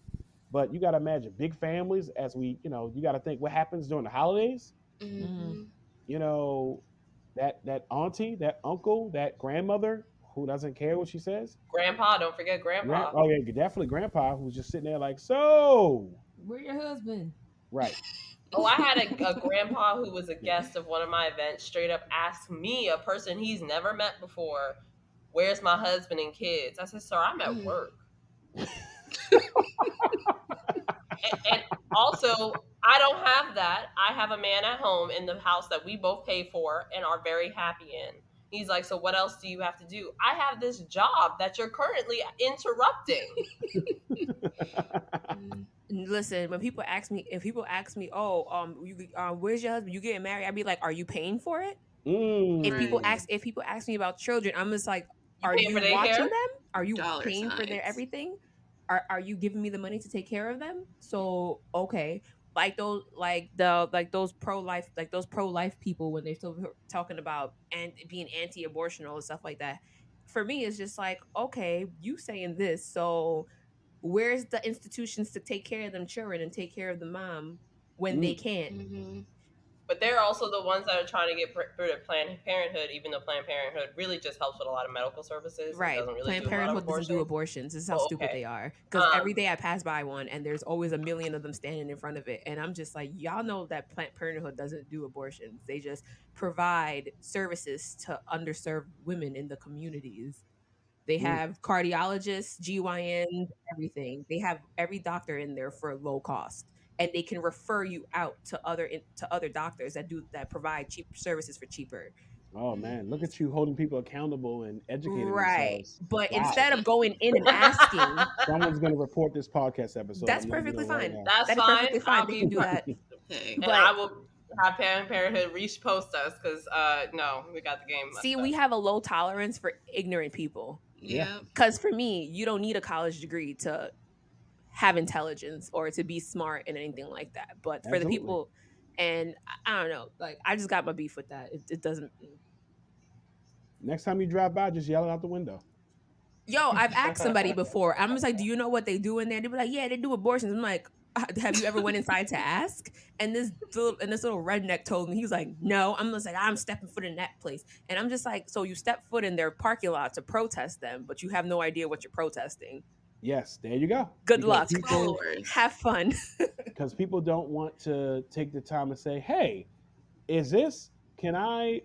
but you got to imagine big families as you got to think what happens during the holidays. Mm. Mm-hmm. You know, that auntie, that uncle, that grandmother who doesn't care what she says. Grandpa, don't forget grandpa. Oh yeah, definitely grandpa who's just sitting there like so. Where your husband? Right. Oh, I had a grandpa who was a guest of one of my events straight up ask me, a person he's never met before, where's my husband and kids? I said, sir, I'm at work. And also, I don't have that. I have a man at home in the house that we both pay for and are very happy in. He's like, so what else do you have to do? I have this job that you're currently interrupting. Listen, when people ask me, if people ask me, oh, where's your husband? You getting married? I'd be like, are you paying for it? If people Right. ask me about children, I'm just like, are paying you for watching daycare? them? Are you Dollar paying for their signs. everything? Are you giving me the money to take care of them? So okay, like those pro life people when they're still talking about and being anti-abortional and stuff like that. For me, it's just like, okay, you saying this, so where's the institutions to take care of them children and take care of the mom when they can't? Mm-hmm. But they're also the ones that are trying to get rid of Planned Parenthood, even though Planned Parenthood really just helps with a lot of medical services and Right. doesn't really Planned do a lot of Parenthood doesn't do abortions. abortions. This is how Oh, stupid okay. they are. Because every day I pass by one and there's always a million of them standing in front of it. And I'm just like, y'all know that Planned Parenthood doesn't do abortions. They just provide services to underserved women in the communities. They have cardiologists, GYNs, everything. They have every doctor in there for low cost. And they can refer you out to other doctors that provide cheap services for cheaper. Oh man, look at you holding people accountable and educating Right. themselves. But Wow. instead of going in and asking, Someone's going to report this podcast episode. that's I'm letting you perfectly know right fine. now. That's That is fine. perfectly fine. I'll They be can do that. Hey. and But I will have Planned Parenthood repost us because no, we got the game. see, messed we up. have a low tolerance for ignorant people. Yeah. Because for me, you don't need a college degree to have intelligence or to be smart and anything like that. But for the Absolutely. people, and I don't know, like I just got my beef with that. It doesn't. Next time you drive by, just yell it out the window. Yo, I've asked somebody before. I'm just like, do you know what they do in there? They be like, yeah, they do abortions. I'm like, have you ever went inside to ask? And this little redneck told me, he was like, no. I'm just like, I'm stepping foot in that place. And I'm just like, so you step foot in their parking lot to protest them, but you have no idea what you're protesting. Yes, there you go. Good luck. Have fun. Because people don't want to take the time to say, hey, is this, can I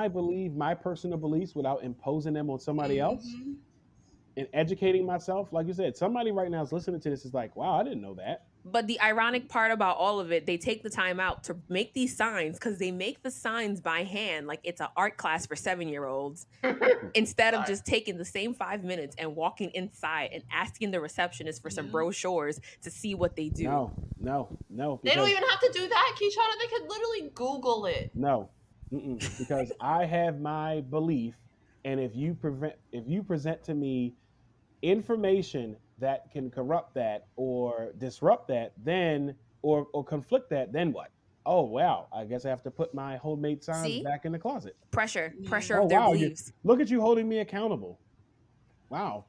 believe my personal beliefs without imposing them on somebody else? And educating myself, like you said, somebody right now is listening to this is like, wow, I didn't know that. But the ironic part about all of it, they take the time out to make these signs because they make the signs by hand like it's an art class for 7-year-olds instead of just taking the same 5 minutes and walking inside and asking the receptionist for some brochures to see what they do. No. They don't even have to do that, Keyshawn. They could literally Google it. No, because I have my belief, and if you present to me information that can corrupt that or disrupt that, then or conflict that, then what? Oh wow, I guess I have to put my homemade signs back in the closet. Pressure of their beliefs. Look at you holding me accountable. Wow.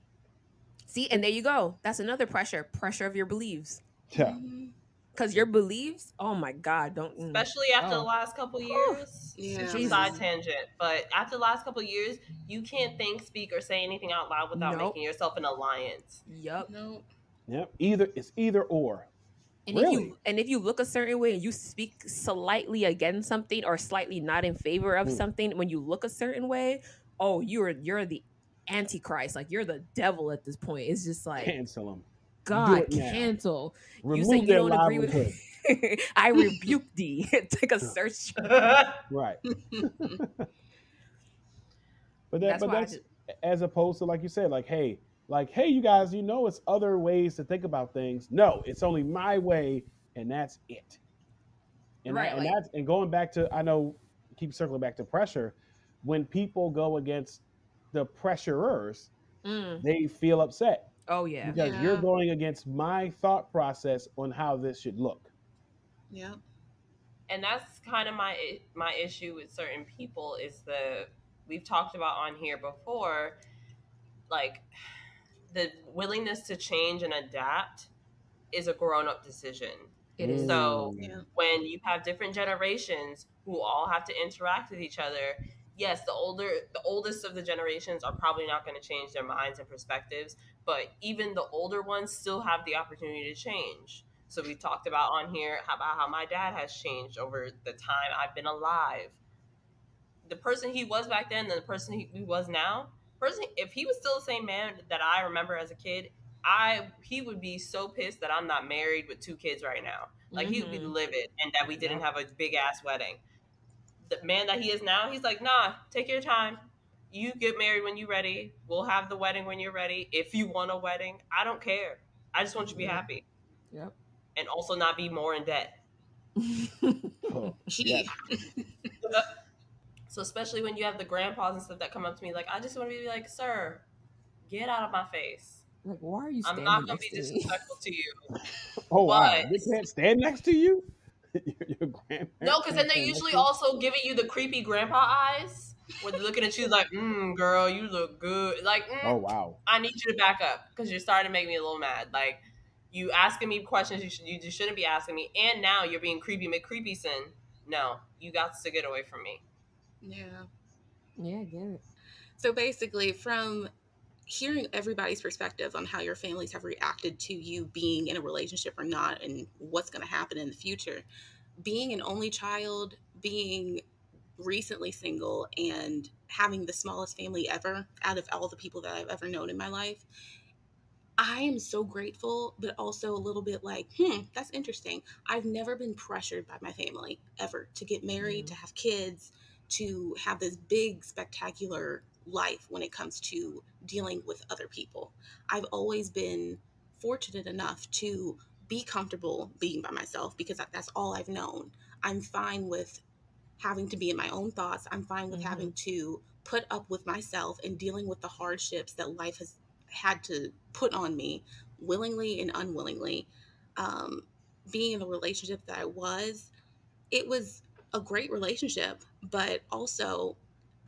See, and there you go. That's another pressure of your beliefs. Yeah. Because your beliefs, oh my God, don't. Especially after the last couple years. Side tangent, but after the last couple years, you can't think, speak, or say anything out loud without making yourself an alliance. Yep. Yep. It's either or. And if you look a certain way and you speak slightly against something or slightly not in favor of something, when you look a certain way, oh, you're the Antichrist, like you're the devil at this point. It's just like cancel them. God, cancel. Remove you say you don't agree with me. I rebuke thee. Take a search. Right. But that's as opposed to, like you said, hey, you guys, it's other ways to think about things. No, it's only my way, and that's it. And and going back to, I know, keep circling back to pressure. When people go against the pressurers, they feel upset. Oh yeah, because you're going against my thought process on how this should look. Yeah, and that's kind of my issue with certain people is we've talked about on here before, like the willingness to change and adapt is a grown-up decision. It is. So when you have different generations who all have to interact with each other, yes, the oldest of the generations are probably not going to change their minds and perspectives, but even the older ones still have the opportunity to change. So we talked about on here about how my dad has changed over the time I've been alive. The person he was back then and the person he was now, person if he was still the same man that I remember as a kid, I he would be so pissed that I'm not married with two kids right now. Like he would be Mm-hmm. livid and that we didn't Yep. have a big ass wedding. The man that he is now, he's like, nah, take your time. You get married when you're ready. We'll have the wedding when you're ready. If you want a wedding, I don't care. I just want you to be Yep. happy Yep. and also not be more in debt. Oh, Key. yes. So especially when you have the grandpas and stuff that come up to me, like, I just want to be like, sir, get out of my face. Like, why are you I'm standing not going to next be to me? disrespectful to you. Oh wow, But they can't stand next to you. Your no, grandparents because can't then they're stand next usually to you. also giving you the creepy grandpa eyes where they're looking at you like, girl, you look good. Like, Oh wow. I need you to back up because you're starting to make me a little mad. Like, you asking me questions you just shouldn't be asking me. And now you're being creepy McCreepy sin. No, you got to get away from me. Yeah. Yeah, I get it. So basically, from hearing everybody's perspective on how your families have reacted to you being in a relationship or not and what's going to happen in the future, being an only child, being recently single, and having the smallest family ever out of all the people that I've ever known in my life, I am so grateful, but also a little bit like, that's interesting. I've never been pressured by my family ever to get married, Mm-hmm. to have kids, to have this big, spectacular life when it comes to dealing with other people. I've always been fortunate enough to be comfortable being by myself because that's all I've known. I'm fine with having to be in my own thoughts. I'm fine with Mm-hmm. having to put up with myself and dealing with the hardships that life has had to put on me willingly and unwillingly. Um, Being in the relationship that I was, it was a great relationship, but also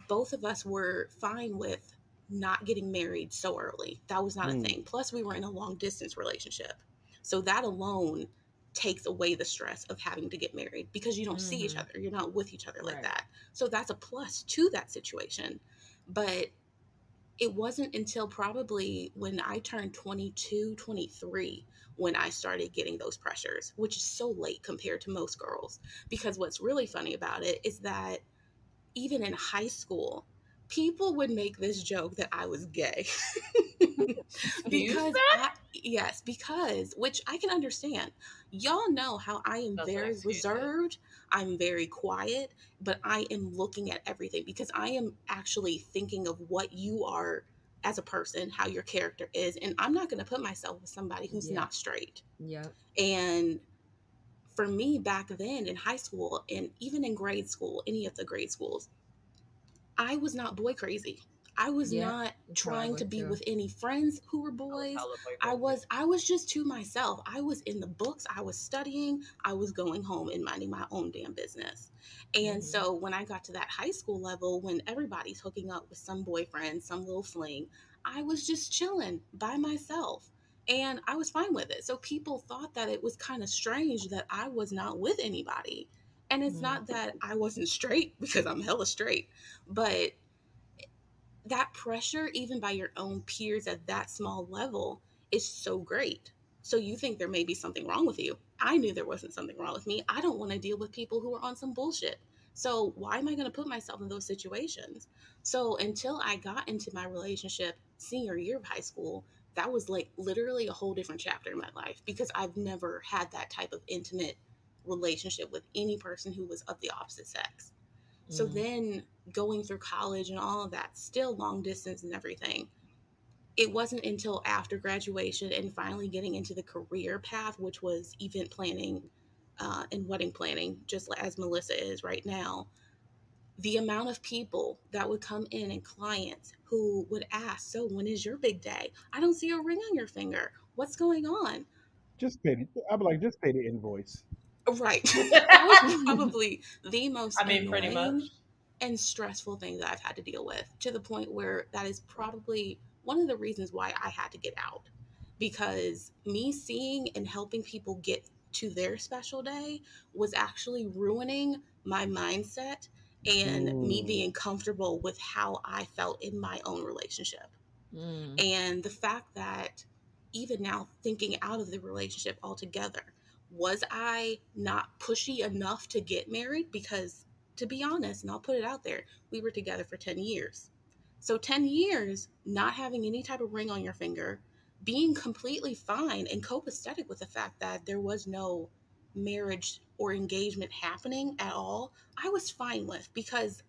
both of us were fine with not getting married so early. That was not a Mm, thing. Plus, we were in a long distance relationship. So that alone takes away the stress of having to get married because you don't see each Mm-hmm. other. You're not with each other like Right. that. So that's a plus to that situation. But it wasn't until probably when I turned 22, 23, when I started getting those pressures, which is so late compared to most girls. Because what's really funny about it is that even in high school, people would make this joke that I was gay. Excuse Because me? yes, because, which I can understand. Y'all know how I am Doesn't very excuse it. reserved, I'm very quiet, but I am looking at everything because I am actually thinking of what you are as a person, how your character is, and I'm not going to put myself with somebody who's Yep. not straight. Yep. And for me back then in high school and even in grade school, any of the grade schools, I was not boy crazy. I was Yep. not That's how I trying to was be too. with any friends who were I was boys. hella boy I crazy. was I was just to myself. I was in the books, I was studying, I was going home and minding my own damn business. And Mm-hmm. so when I got to that high school level when everybody's hooking up with some boyfriend, some little fling, I was just chilling by myself. And I was fine with it. So people thought that it was kind of strange that I was not with anybody. And it's Mm-hmm. not that I wasn't straight because I'm hella straight, but that pressure, even by your own peers at that small level, is so great. So you think there may be something wrong with you. I knew there wasn't something wrong with me. I don't want to deal with people who are on some bullshit. So why am I going to put myself in those situations? So until I got into my relationship senior year of high school, that was like literally a whole different chapter in my life because I've never had that type of intimate relationship with any person who was of the opposite sex. So Mm-hmm. then going through college and all of that, still long distance and everything, it wasn't until after graduation and finally getting into the career path, which was event planning and wedding planning, just as Melissa is right now, the amount of people that would come in and clients who would ask, so when is your big day? I don't see a ring on your finger. What's going on? just pay. I'd be like, just pay the invoice. Right. That was probably the most I mean, pretty much. annoying and stressful thing that I've had to deal with, to the point where that is probably one of the reasons why I had to get out. Because me seeing and helping people get to their special day was actually ruining my mindset and me Mm, being comfortable with how I felt in my own relationship. Mm-hmm. And the fact that even now, thinking out of the relationship altogether, Was I not pushy enough to get married? Because, to be honest, and I'll put it out there, we were together for 10 years. So, 10 years not having any type of ring on your finger, being completely fine and copacetic with the fact that there was no marriage or engagement happening at all, I was fine with, because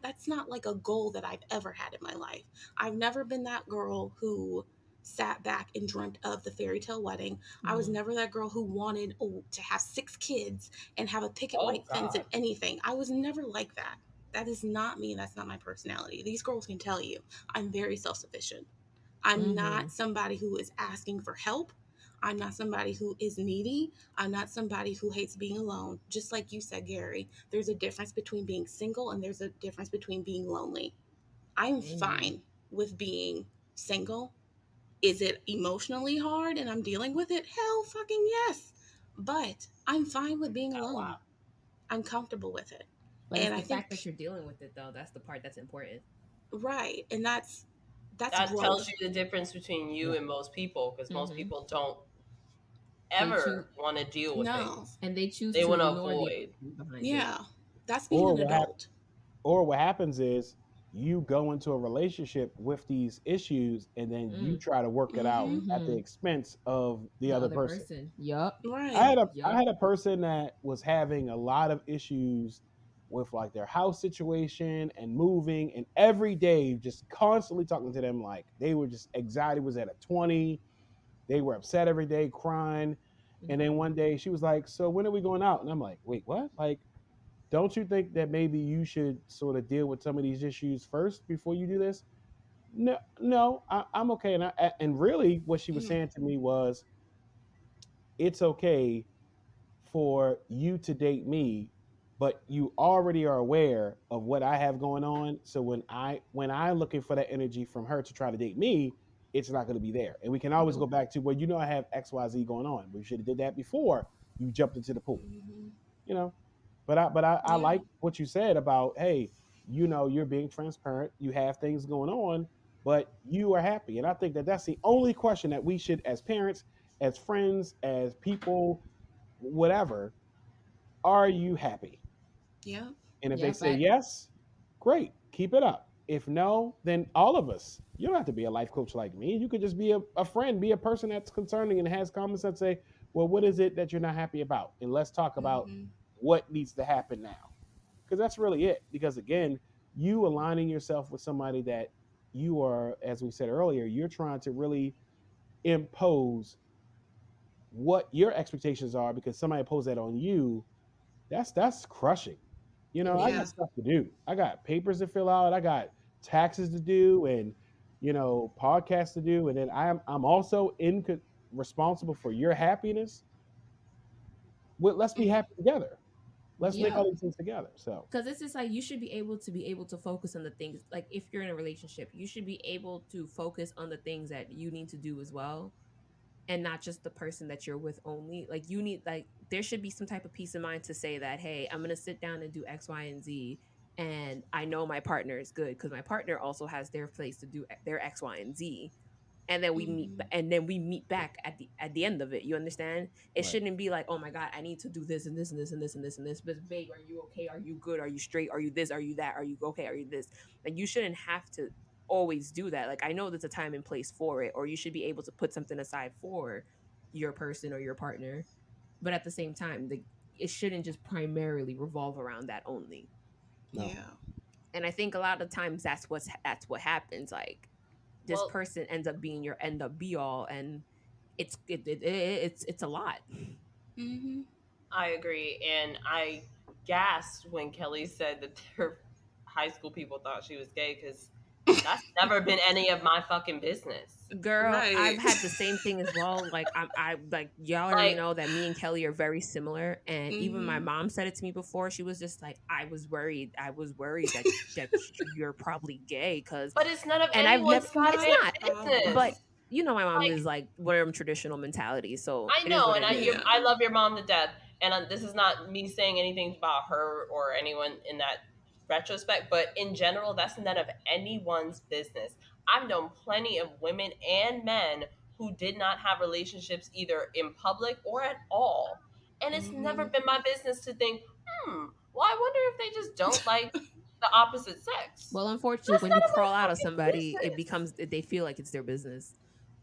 that's not like a goal that I've ever had in my life. I've never been that girl who sat back and dreamt of the fairy tale wedding. I was Mhm. never that girl who wanted to have 6 kids and have a picket Oh white fence and God. anything. I was never like that. That is not me. That's not my personality. These girls can tell you I'm very self sufficient. I'm not Mhm. somebody who is asking for help. I'm not somebody who is needy. I'm not somebody who hates being alone. Just like you said, Gary, there's a difference between being single and there's a difference between being lonely. I'm Amen. fine with being single. Is it emotionally hard and I'm dealing with it? Hell fucking yes. But I'm fine with being Oh alone. wow. I'm comfortable with it. But And it's I the fact that think, you're dealing with it though. That's the part that's important. right, and that's That tells growth. you the difference between you Yeah. and most people, because most Mhm. people don't They choose ever want to deal with No. things. and they choose They to want to ignore the avoid. emotions behind it. Yeah. That's being Or an what adult. what happens is you go into a relationship with these issues and then you Mm. try to work it out Mhm. at the Mhm. expense of the The other other person. person. Yup. Right. I Yup. had a person that was having a lot of issues with like their house situation and moving, and every day just constantly talking to them, like they were just, anxiety was at a 20. They were upset every day, crying. And then Mhm. one day she was like, "So when are we going out?" And I'm like, "Wait, what? Like, don't you think that maybe you should sort of deal with some of these issues first before you do this?" No, no, I'm okay. And really, what she was Mm. saying to me was, "It's okay for you to date me, but you already are aware of what I have going on. So when I'm looking for that energy from her to try to date me, it's not going to be there. And we can always go Nope. back to, well, I have XYZ going on. We should have did that before you jumped into the pool, Mhm. you know." But I Yeah. like what you said about, hey, you're being transparent. You have things going on, but you are happy. And I think that that's the only question that we should, as parents, as friends, as people, whatever, are you happy? Yeah. And if they Yep. say yes, great, keep it up. If no, then all of us, you don't have to be a life coach like me. You could just be a friend, be a person that's concerning and has common sense. Say, well, what is it that you're not happy about? And let's talk about Mhm. what needs to happen now. Because that's really it. Because again, you aligning yourself with somebody that you are, as we said earlier, you're trying to really impose what your expectations are because somebody imposed that on you. That's crushing. It I got Yeah. is. stuff to do. I got papers to fill out. I got taxes to do, and podcasts to do, and then I'm also responsible for your happiness. Well, let's be Mm. happy together. Let's make Yeah. Yep. all these things together. So Because it's just like you should be able to focus on the things, like if you're in a relationship, you should be able to focus on the things that you need to do as well, and not just the person that you're with only. Like you need, like there should be some type of peace of mind to say that, hey, I'm gonna sit down and do X, Y, and Z, and I know my partner is good because my partner also has their place to do their X, Y, and Z, and then Mhm. we meet back at the end of it. You understand? It right, shouldn't be like, oh my god, I need to do this and this and this and this and this and this. But babe, are you okay? Are you good? Are you straight? Are you this? Are you that? Are you okay? Are you this? Like you shouldn't have to always do that. Like I know there's a time and place for it, or you should be able to put something aside for your person or your partner. But at the same time, it shouldn't just primarily revolve around that only. no, Yeah. And I think a lot of times that's what happens. Like this Well, person ends up being your end up be all, and it's a lot. Mhm. I agree, and I gasped when Kelly said that her high school people thought she was gay because that's never been any of my fucking business. Girl, I've Right. had the same thing as well. Like I like y'all already Like, know that me and Kelly are very similar, and even my Mhm. mom said it to me before. She was just like, I was worried. I was worried that you're probably gay, because, but it's none of and I've never. anyone's It's It's not goddamn a not, business. but problem. my mom Like, is like one of them traditional mentality, so I it is know, what and it is. Yeah. I love your mom to death, and this is not me saying anything about her or anyone in that retrospect, but in general, that's none of anyone's business. I've known plenty of women and men who did not have relationships either in public or at all, And it's never Mm-hmm. been my business to think, well, I wonder if they just don't like the opposite sex. Well, unfortunately, That's when none you of my crawl out of fucking somebody, it business. becomes they feel like it's their business.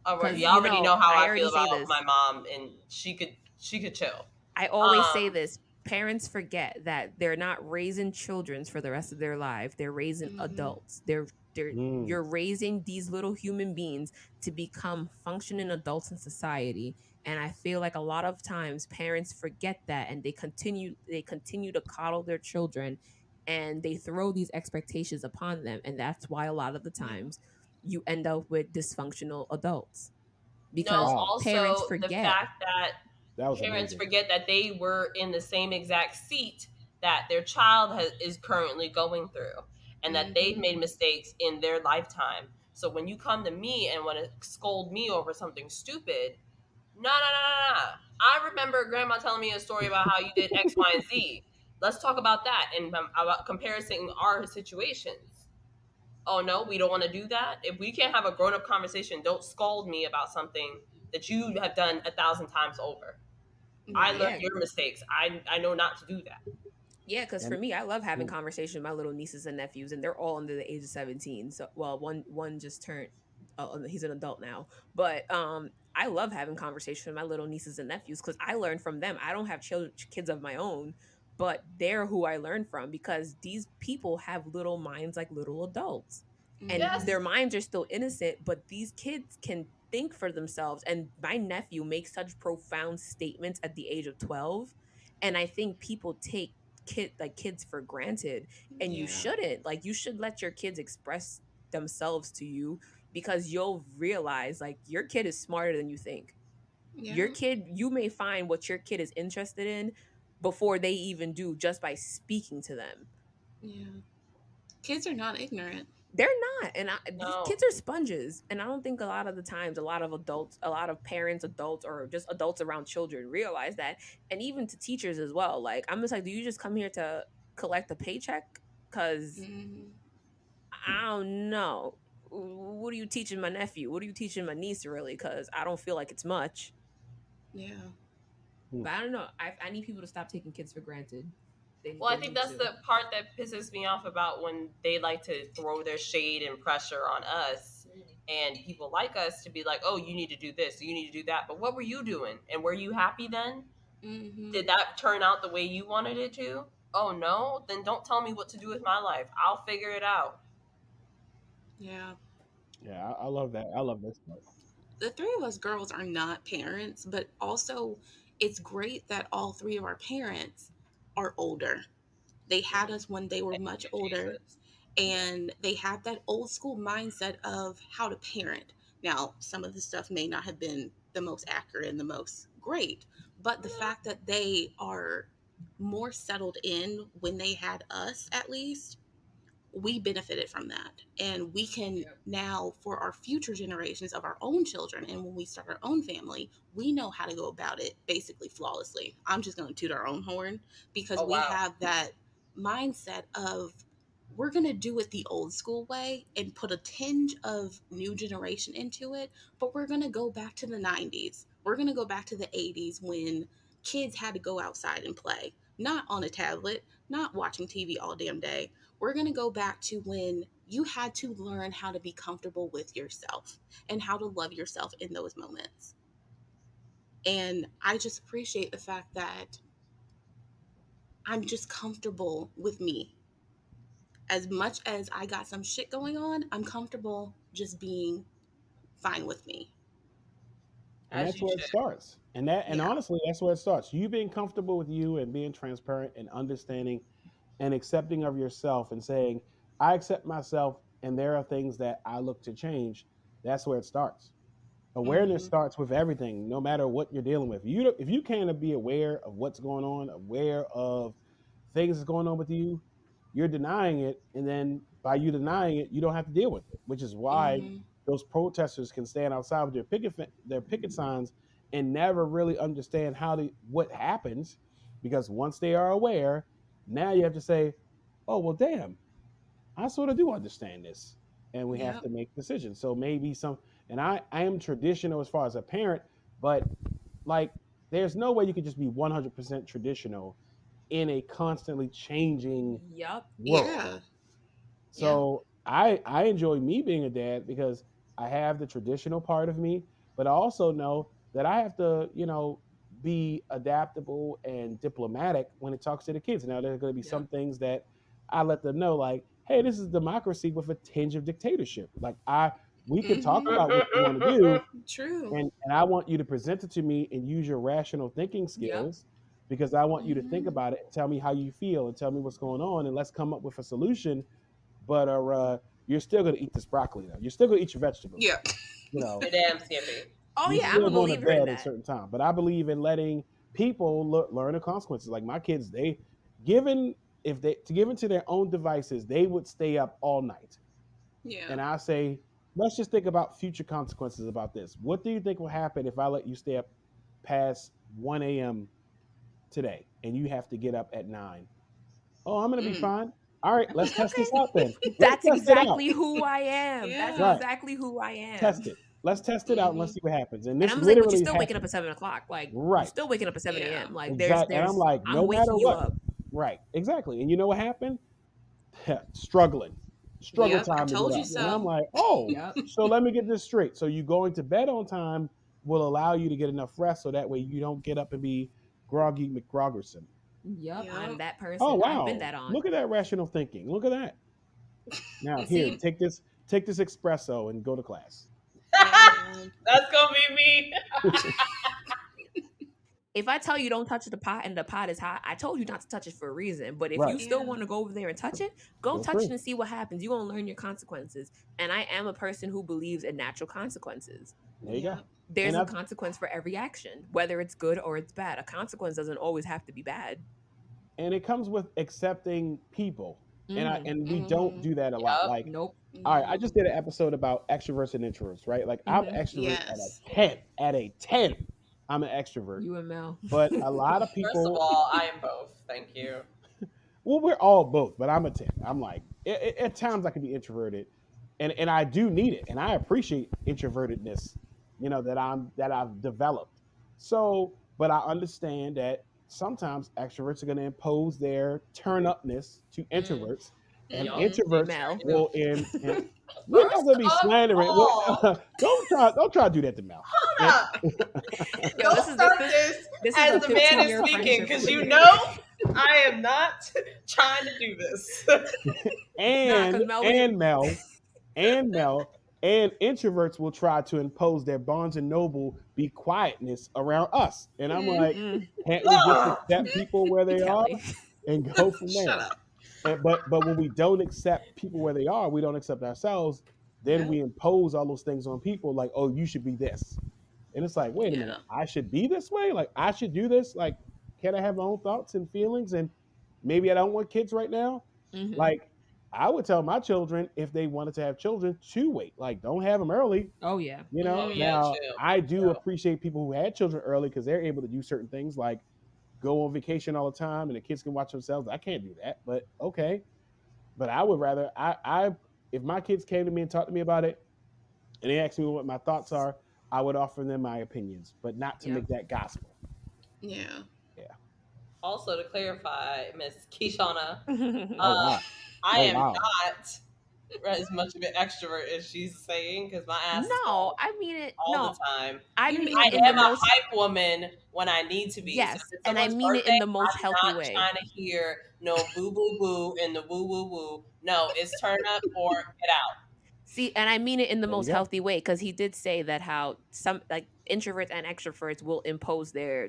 All right, Because you already know how I I feel already say about this. my mom, and she could chill. I always say Um, this. Parents forget that they're not raising children for the rest of their life. They're raising Mm-hmm. adults. They're Mm. you're raising these little human beings to become functioning adults in society. And I feel like a lot of times parents forget that, and they continue to coddle their children, and they throw these expectations upon them, and that's why a lot of the Yeah. times you end up with dysfunctional adults no, because Wow, parents also the forget. fact that that was parents amazing. forget that they were in the same exact seat that their child is currently going through, and that they've Mm-hmm. made mistakes in their lifetime. So when you come to me and want to scold me over something stupid, no, no, no, no, no. I remember grandma telling me a story about how you did X, Y, and Z. Let's talk about that and about comparing our situations. Oh no, we don't want to do that. If we can't have a grown up conversation, don't scold me about something that you have done 1,000 times over. I Right. learned Yeah, your mistakes. I know not to do that. yeah, because for And me, I love having mm, conversations with my little nieces and nephews, and they're all under the age of 17. So, well, one just turned, he's an adult now, but I love having conversations with my little nieces and nephews because I learn from them. I don't have kids of my own, but they're who I learn from because these people have little minds like little adults, and Mm-hmm. Yes. their minds are still innocent, but these kids can think for themselves. And my nephew makes such profound statements at the age of 12, and I think people take kids for granted, and you Yeah. shouldn't. Like, you should let your kids express themselves to you, because you'll realize like your kid is smarter than you think. Your Yeah. kid, you may find what your kid is interested in before they even do, just by speaking to them. Yeah. Kids are not ignorant. They're not. And these No. kids are sponges, and I don't think a lot of the times a lot of adults, a lot of parents, adults, or just adults around children realize that. And even to teachers as well. Like, I'm just like, do you just come here to collect a paycheck? Because Mm-hmm. I don't know. What are you teaching my nephew? What are you teaching my niece, really? Because I don't feel like it's much. Yeah. mm. But I don't know. I need people to stop taking kids for granted. They Well, I they think need that's to. the part that pisses me off about when they like to throw their shade and pressure on us and people like us to be like, oh, you need to do this, you need to do that. But what were you doing? And were you happy then? Mm-hmm. Did that turn out the way you wanted it to? Oh no, then don't tell me what to do with my life. I'll figure it out. Yeah. Yeah, I love that. I love this part. The three of us girls are not parents, but also it's great that all three of our parents are older. They had us when they were Thank much you, older, Jesus. and they had that old school mindset of how to parent. Now, some of the stuff may not have been the most accurate and the most great, but the fact that they are more settled in when they had us, at least, we benefited from that, and we can now, for our future generations of our own children, and when we start our own family, we know how to go about it basically flawlessly. I'm just going to toot our own horn because Oh we wow. have that mindset of we're going to do it the old school way and put a tinge of new generation into it, but we're going to go back to the 90s. We're going to go back to the 80s when kids had to go outside and play, not on a tablet, not watching TV all damn day. We're going to go back to when you had to learn how to be comfortable with yourself and how to love yourself in those moments. And I just appreciate the fact that I'm just comfortable with me. As much as I got some shit going on, I'm comfortable just being fine with me. And As that's you where it should. starts. And Yeah. honestly, that's where it starts. You being comfortable with you and being transparent and understanding and accepting of yourself and saying, I accept myself and there are things that I look to change. That's where it starts. Awareness Mm-hmm. starts with everything, no matter what you're dealing with. You if you can't be aware of what's going on, aware of things that's going on with you, you're denying it, and then by you denying it, you don't have to deal with it. Which is why Mm-hmm. those protesters can stand outside with their picket signs and never really understand what happens, because once they are aware, now you have to say, "Oh well, damn, I sort of do understand this," and we have Yep. to make decisions. So maybe some, and I am traditional as far as a parent, but like there's no way you could just be 100% traditional in a constantly changing Yup. world. Yeah. Yeah. So I enjoy me being a dad because I have the traditional part of me, but I also know that I have to, be adaptable and diplomatic when it talks to the kids. Now there's going to be some Yep. things that I let them know, like, hey, this is democracy with a tinge of dictatorship. Like we can talk Mm-hmm. about what you want to do, True. and I want you to present it to me and use your rational thinking Yep. skills because I want you to think Mm-hmm. about it and tell me how you feel and tell me what's going on and let's come up with a solution. But you're still gonna eat this broccoli though. You're still gonna eat your vegetables. Yeah. You know, You're damn skippy. Oh you're yeah, I'm still a going to believer in bed at a that. certain time. But I believe in letting people learn the consequences. Like my kids, they given if they to given to their own devices, they would stay up all night. Yeah. And I say, let's just think about future consequences about this. What do you think will happen if I let you stay up past 1 a.m. today and you have to get up at 9? Oh, I'm gonna be Mm. fine. All right, let's test this out then. Let's That's test it out. exactly who I am. That's Yeah. Right. exactly who I am. Test it. Let's test it out and let's Mm-hmm. see what happens. And And this I'm just like, but you're literally still waking up happened. at 7 o'clock. Like you're Right. still waking up at 7 Yeah. a.m. Like Exactly. And I'm like, no I'm matter waking you what. up. Right. Exactly. And you know what happened? Struggling. Struggle Yep. I time to get told you up. And I'm so. like, oh, Yep. so let me get this straight. So you going to bed on time will allow you to get enough rest so that way you don't get up and be groggy McGrogerson. Yep. I'm Yep. that Oh person. I've been wow. that aunt. Look at that rational thinking. Look at that. Now here, See, take this espresso and go to class. Yeah, man. That's gonna be me. if I tell you don't touch the pot and the pot is hot, I told you not to touch it for a reason. But if Right. you still Yeah. want to go over there and touch it, go Feel touch free. it and see what happens. You're gonna learn your consequences. And I am a person who believes in natural consequences. There you go. Yep. There's And a that's consequence for every action, whether it's good or it's bad. A consequence doesn't always have to be bad. and it comes with accepting people. And we don't Mm-hmm. do that a lot. Yup. Like, Nope. all right, I No. just did an episode about extroverts and introverts, right? Like I'm Mm-hmm. extrovert at a Yes. 10. At a 10, I'm an extrovert. You and Mel. But a lot of First of people, all, I am both. Thank you. well, we're all both, but I'm a 10. I'm like, at times I can be introverted, and I do need it, and I appreciate introvertedness, that I've developed. So, but I understand that sometimes extroverts are going to impose their turn upness to Mm, introverts, and yup. Mm-hmm. They introverts sure Mel. do. will in we're not First going to be of slandering. all, Don't try to do that to Mel. hold And, up. Yo, Don't this is start this this is a as the man is 15-year speaking, friendship because over you here. know I am not trying to do this. Nah, because Mel, we and Mel and introverts will try to impose their Barnes and Noble be quietness around us. And I'm like, mm, can't we just Ugh. accept people where they are Kelly. and go from Shut there? up. But when we don't accept people where they are, we don't accept ourselves. Then Yep. we impose all those things on people, like, oh, you should be this. And it's like, wait a minute, Yeah. I should be this way? Like, I should do this? Like, can I have my own thoughts and feelings? And maybe I don't want kids right now. Mm-hmm. Like, I would tell my children if they wanted to have children to wait. Like, don't have them early. Oh yeah. Oh yeah, Now chill. I do Chill. appreciate people who had children early because they're able to do certain things like go on vacation all the time and the kids can watch themselves. I can't do that, but okay. But I would rather I if my kids came to me and talked to me about it and they asked me what my thoughts are, I would offer them my opinions, but not to Yep. make that gospel. Yeah. Yeah. Also, to clarify, Miss Kishana, Oh uh, wow. I Oh am wow. not as much of an extrovert as she's saying, because my ass is No, on I mean it. all No, the time. I You mean mean it I in the am a most hype woman when I need to be. So yes, if it's and I someone's mean it birthday, in the most I'm healthy not way. trying to hear no boo boo boo and the woo woo woo. No, it's turn up or get out. See, and I mean it in the There you most go. healthy way because he did say that how some like introverts and extroverts will impose their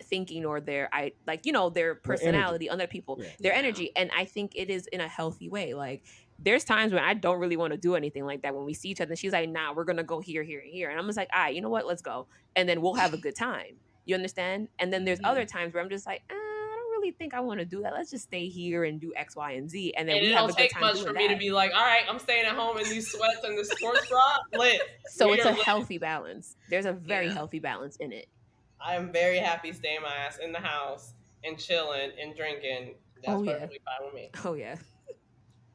thinking or their their Their energy. personality on other people, Yeah. their Yeah. energy, and I think it is in a healthy way. Like there's times when I don't really want to do anything like that when we see each other. And she's like, "Nah, we're gonna go here, here, and here," and I'm just like, "Ah, you know what? Let's go," and then we'll have a good time. You understand? And then there's Mm-hmm. other times where I'm just like, I don't really think I want to do that. Let's just stay here and do X, Y, and Z, and then And we it have don't a good take time much for doing me to that. be like, all right, I'm staying at home in these sweats and this sports bra. Lit. So We it's are a lit. healthy balance. There's a very Yeah. healthy balance in it. I am very happy staying my ass in the house and chilling and drinking. That's Oh yeah. perfectly fine with me. Oh yeah.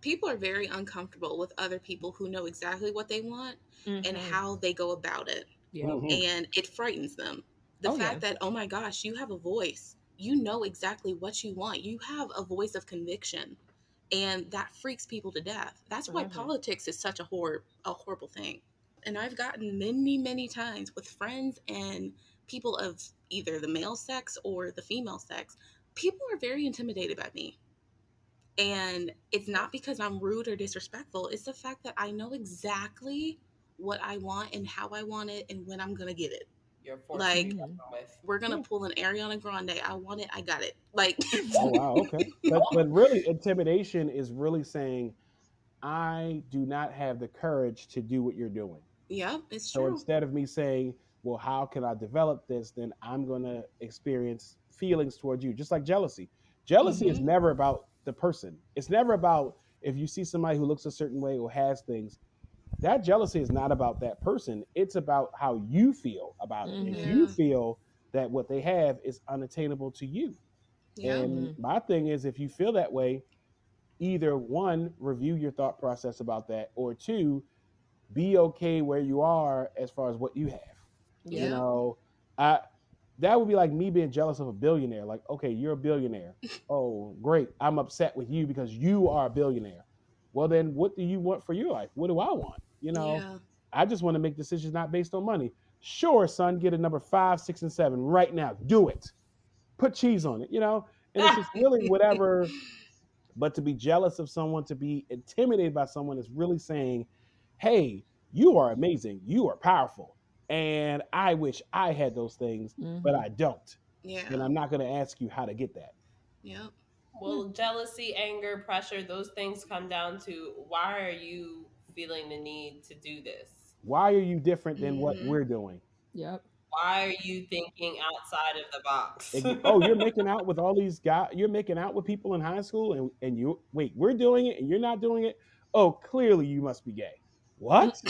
People are very uncomfortable with other people who know exactly what they want and Mm-hmm. how they go about it. Yep. Mhm. And it frightens them. The Oh yeah. fact that, oh my gosh, you have a voice. You know exactly what you want. You have a voice of conviction. And that freaks people to death. That's why Mm-hmm. politics is such a horrible thing. And I've gotten many times with friends and people of either the male sex or the female sex. People are very intimidated by me. And it's not because I'm rude or disrespectful. It's the fact that I know exactly what I want and how I want it and when I'm going to get it. You're a force to be Like, reckoned with. we're going to Yeah. pull an Ariana Grande. I want it. I got it. Like, Oh wow, okay. But really, intimidation is really saying I do not have the courage to do what you're doing. yeah, it's So true. instead of me saying, well, how can I develop this? Then I'm going to experience feelings towards you, just like jealousy. Jealousy is Mm-hmm. never about the person. It's never about if you see somebody who looks a certain way or has things. That jealousy is not about that person. It's about how you feel about it. If Mm-hmm. you Yeah. feel that what they have is unattainable to you. Yeah. And Mm-hmm. my thing is, if you feel that way, either one, review your thought process about that, or two, be okay where you are as far as what you have. You Yep. Yeah. know, I that would be like me being jealous of a billionaire. Like, okay, you're a billionaire. Oh, great. I'm upset with you because you are a billionaire. Well, then what do you want for your life? What do I want? Yeah. I just want to make decisions not based on money. Sure, son, get a number 5, 6, and 7 right now. Do it. Put cheese on it, And it's just really whatever. But to be jealous of someone, to be intimidated by someone is really saying, hey, you are amazing. You are powerful. And I wish I had those things, but Mm-hmm. I don't. And Yeah. I'm not going to ask you how to get that. Yeah. Yeah. Well, jealousy, anger, pressure, those things come down to why are you feeling the need to do this? Why are you different than what Mm-hmm. we're doing? Yep. Why are you thinking outside of the box? Oh, you're making out with all these guys. You're making out with people in high school, and you wait. We're doing it, and you're not doing it. Oh, clearly you must be gay. What?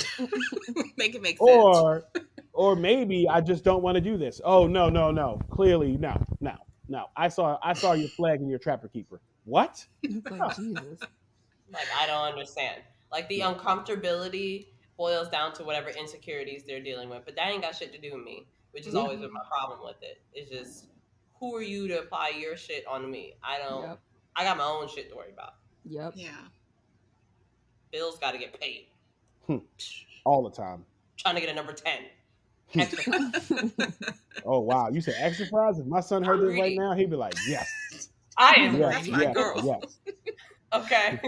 Make it make sense. Or or maybe I just don't want to do this. Oh no, no, no. Clearly, no, no, no. I saw your flag and your trapper keeper. What? It's like Jesus. Like, I don't understand. Like, the Yeah. uncomfortability boils down to whatever insecurities they're dealing with. But that ain't got shit to do with me, which has Yeah. always been Mm-hmm. my problem with it. It's just, who are you to apply your shit on me? Yep. I got my own shit to worry about. Yep. Yeah. Bills got to get paid. Hmm. All the time. Trying to get a number 10. Hmm. Extra fries. Oh wow. You said extra fries? If my son heard I'm this right greedy. now, he'd be like, yes, I am yes, That's greedy. my yes, girl. yes. Okay.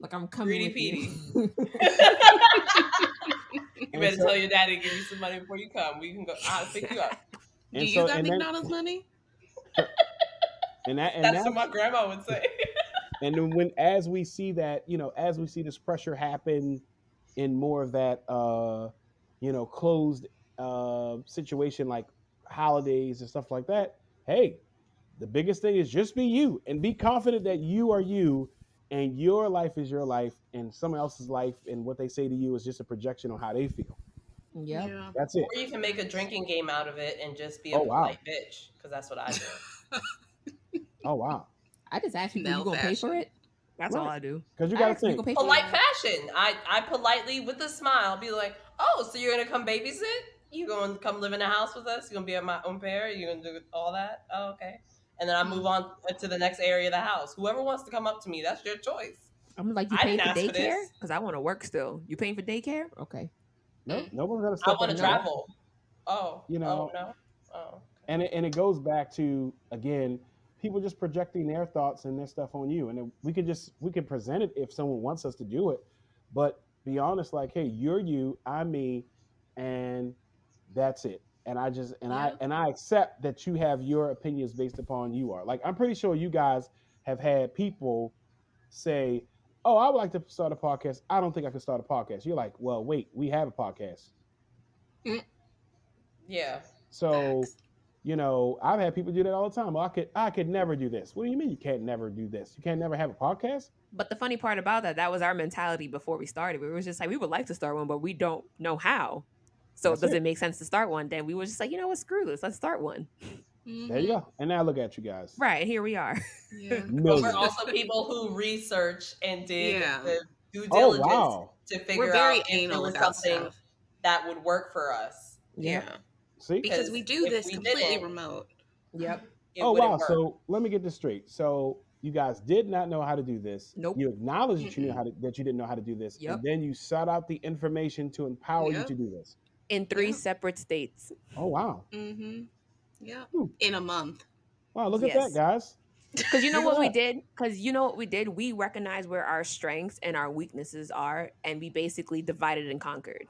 Like I'm coming Greedy with you. You And better so tell your daddy to give you some money before you come. We can go. I'll pick you up. Do and you so got and then McDonald's money? That's what that's my grandma would say. and then when as we see that, as we see this pressure happen in more of that closed situation like holidays and stuff like that, hey, the biggest thing is just be you and be confident that you are you and your life is your life and someone else's life and what they say to you is just a projection on how they feel. Yep. Yeah. That's Or it. you can make a drinking game out of it and just be a Oh wow. polite bitch, because that's what I do. Oh wow. I just ask people, you Mel gonna pay for fashion. it? That's all Right. I do. Because you I got to ask them, you think. gonna pay for Polite it? fashion. I politely, with a smile, be like, "Oh, so you're gonna come babysit? You gonna come live in the house with us? You gonna be at my own pair? You gonna do all that? Oh, okay." And then I move on to the next area of the house. Whoever wants to come up to me, that's your choice. I'm like, you I paying didn't for ask for daycare? this. Because I want to work still. You paying for daycare? Okay. No, Mm. no one's got to I step up want and to say, Nope. travel. Oh, you oh know, no. Oh, and it goes back to again people just projecting their thoughts and their stuff on you, and we can present it if someone wants us to do it, but be honest, like, hey, you're you, I'm me, and that's it. And I just Yeah. and I accept that you have your opinions based upon you are like I'm pretty sure you guys have had people say, oh, I would like to start a podcast. I don't think I can start a podcast. You're like, well, wait, we have a podcast. Mm. yeah. So, Facts. I've had people do that all the time. Well, I could never do this. What do you mean you can't never do this? You can't never have a podcast? But the funny part about that was our mentality before we started. We were just like, we would like to start one, but we don't know how. So That's does it. it make sense to start one? Then we were just like, you know what, screw this. Let's start one. There you Mm-hmm. go. And now look at you guys. Right, here we are. Yeah. But we're Millions. also people who research and did Yeah. the due Oh diligence wow. to We're figure out very if there anal was about something stuff. that would work for us. Yep. Yeah. See? Because we do if this we completely didn't, remote. Yep. it Oh wouldn't wow! work. So let me get this straight. So you guys did not know how to do this. Nope. You acknowledged that you knew Mm-mm. that you didn't know how to do this, and Yep. then you sought out the information to empower you Yep. to do this. In 3 Yep. separate states. Oh wow! Mm-hmm. Yep. Whew. In a month. Wow! Look at that, Yes. guys. Because you know Look at what we that. did? Because you know what we did? We recognized where our strengths and our weaknesses are, and we basically divided and conquered.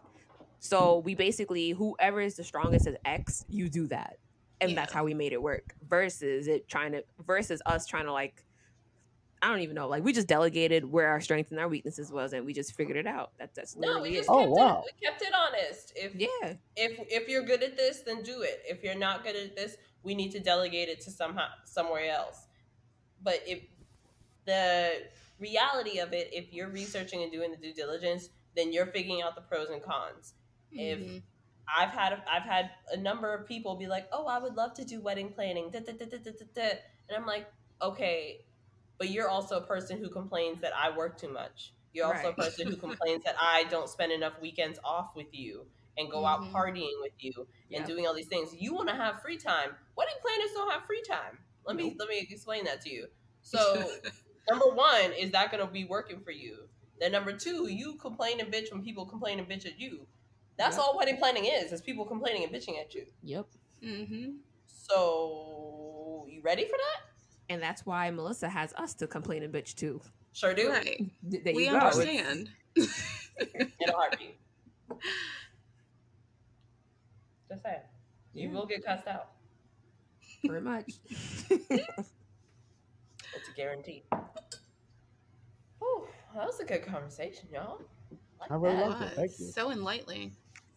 So we basically, whoever is the strongest at X, you do that. And that's Yeah. how we made it work. Versus us trying to like, I don't even know, like we just delegated where our strengths and our weaknesses was, and we just figured it out. That's No, we literally just it. Oh kept it. wow! We kept it honest. Yeah. If you're good at this, then do it. If you're not good at this, we need to delegate it to somewhere else. But if the reality of it, if you're researching and doing the due diligence, then you're figuring out the pros and cons. If Mm-hmm. I've had a number of people be like, "Oh, I would love to do wedding planning," da, da, da, da, da, da, da. And I'm like, "Okay, but you're also a person who complains that I work too much. You're also a Right. person who complains that I don't spend enough weekends off with you and go out Mm-hmm. partying with you and Yep. doing all these things. You want to have free time. Wedding planners don't have free time. Nope. Let me explain that to you. So, number one, is that going to be working for you? Then number two, you complain and bitch when people complain and bitch at you. That's Yep. all wedding planning is people complaining and bitching at you. Yep. Mm-hmm. So, you ready for that? And that's why Melissa has us to complain and bitch too. Sure do. Right. There We you go. It's- understand. In a heartbeat. Just saying. You Yeah. will get cussed out. Pretty much. It's a guarantee. Whew, that was a good conversation, y'all. I really that. liked it. Thank you. So enlightening.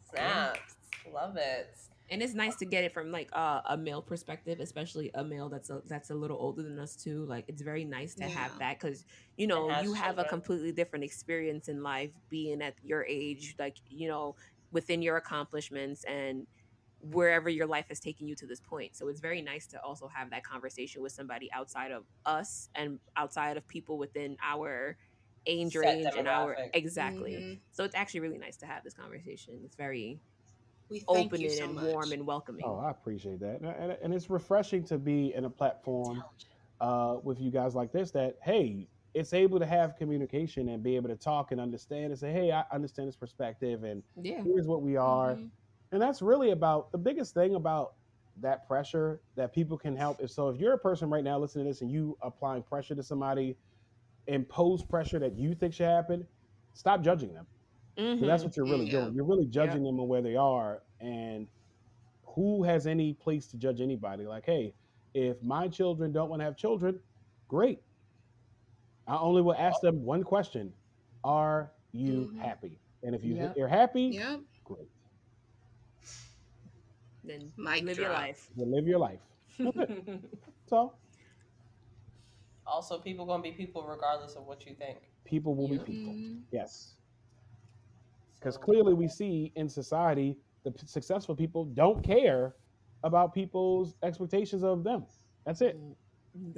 Snaps. Love it. And it's nice to get it from like a male perspective, especially a male that's a little older than us too. Like it's very nice to have Yeah. that because you know has you have a children. completely different experience in life, being at your age, like you know within your accomplishments and wherever your life has taken you to this point. So it's very nice to also have that conversation with somebody outside of us and outside of people within our age Set range and our demographic. exactly. Mhm. So it's actually really nice to have this conversation. It's very We thank you opening so and much. warm and welcoming. Oh, I appreciate that, and it's refreshing to be in a platform with you guys like this. That hey, it's able to have communication and be able to talk and understand and say, hey, I understand this perspective, and Yeah. here's what we are, Mhm. and that's really about the biggest thing about that pressure that people can help. If you're a person right now listening to this and you applying pressure to somebody, impose pressure that you think should happen, stop judging them. Because that's Mm-hmm. what you're really Yeah. doing. You're really judging Yep. them on where they are, and who has any place to judge anybody? Like, hey, if my children don't want to have children, great. I only will ask them one question: are you Mhm. happy? And if Yep. you're happy, Yep. great. Then Mic live your drop. life. Then live your life. That's it. That's all. Also, people gonna be people regardless of what you think. People will be Yep. people. Mhm. Yes. Because So, clearly we see in society successful people don't care about people's expectations of them. That's it. Nope.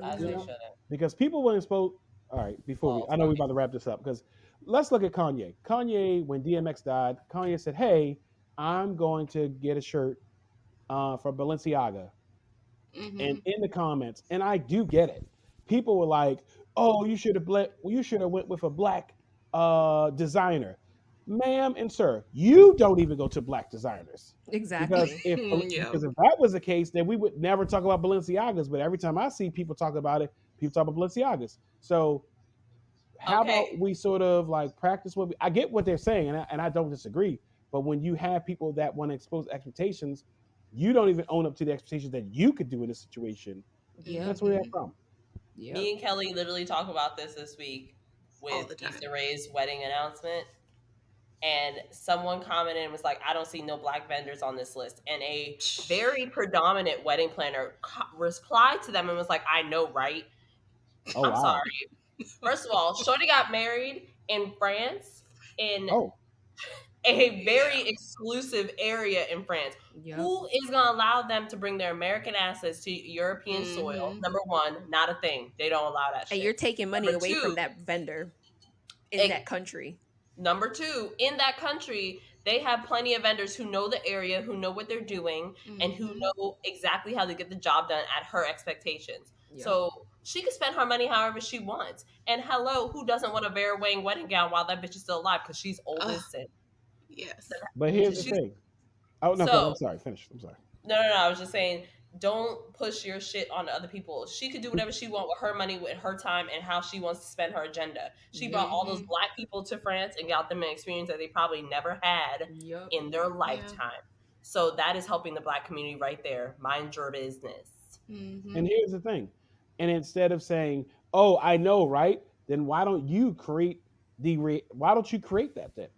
as You they know? shouldn't. Because people wouldn't supposed. All right, Well, I know some we're about to people. wrap this up because let's look at Kanye. Kanye, when DMX died, Kanye said, "Hey, I'm going to get a shirt from Balenciaga." And Mhm. in the comments, and I do get it, people were like, "Oh, you should have went with a black designer." Ma'am and sir, you don't even go to black designers. Because Exactly. Yeah. if that was the case, then we would never talk about Balenciagas. But every time I see people talk about it, people talk about Balenciagas. So how about Okay. we sort of like practice what I get what they're saying, and I don't disagree. But when you have people that want to expose expectations, you don't even own up to the expectations that you could do in this situation. Yep. That's where we have Mhm. from. Yep. Me and Kelly literally talk about this week All with the time. Issa Rae's wedding announcement. And someone commented and was like, I don't see no black vendors on this list. And a very predominant wedding planner replied to them and was like, I know, right? Oh I'm sorry. wow. First of all, Shorty got married in France in Oh a very Yeah. exclusive area in France. Yep. Who is going to allow them to bring their American assets to European soil? Mhm. Number one, not a thing. They don't allow that And shit. you're taking money Number away from two, that vendor in that country. Number two, in that country, They have plenty of vendors who know the area, who know what they're doing, and who Mm-hmm. know exactly how to get the job done at her expectations. Yep. So she can spend her money however she wants. And hello, who doesn't want a Vera Wang wedding gown while that bitch is still alive? Because she's old Oh, as sin. yes. But here's the Mm-hmm. She's thing. Oh no, go ahead. I'm so sorry. Finish. I'm sorry. no. I was just saying, don't push your shit on other people. She could do whatever she wants with her money, with her time, and how she wants to spend her agenda. She brought Yep. all those Mm-hmm. black people to France and got them an experience that they probably never had Yep. in their Yeah. lifetime. So that is helping the black community right there. Mind your business. And Mm-hmm. here's the thing. And instead of saying, "Oh, I know, right?" Then why don't you create that then?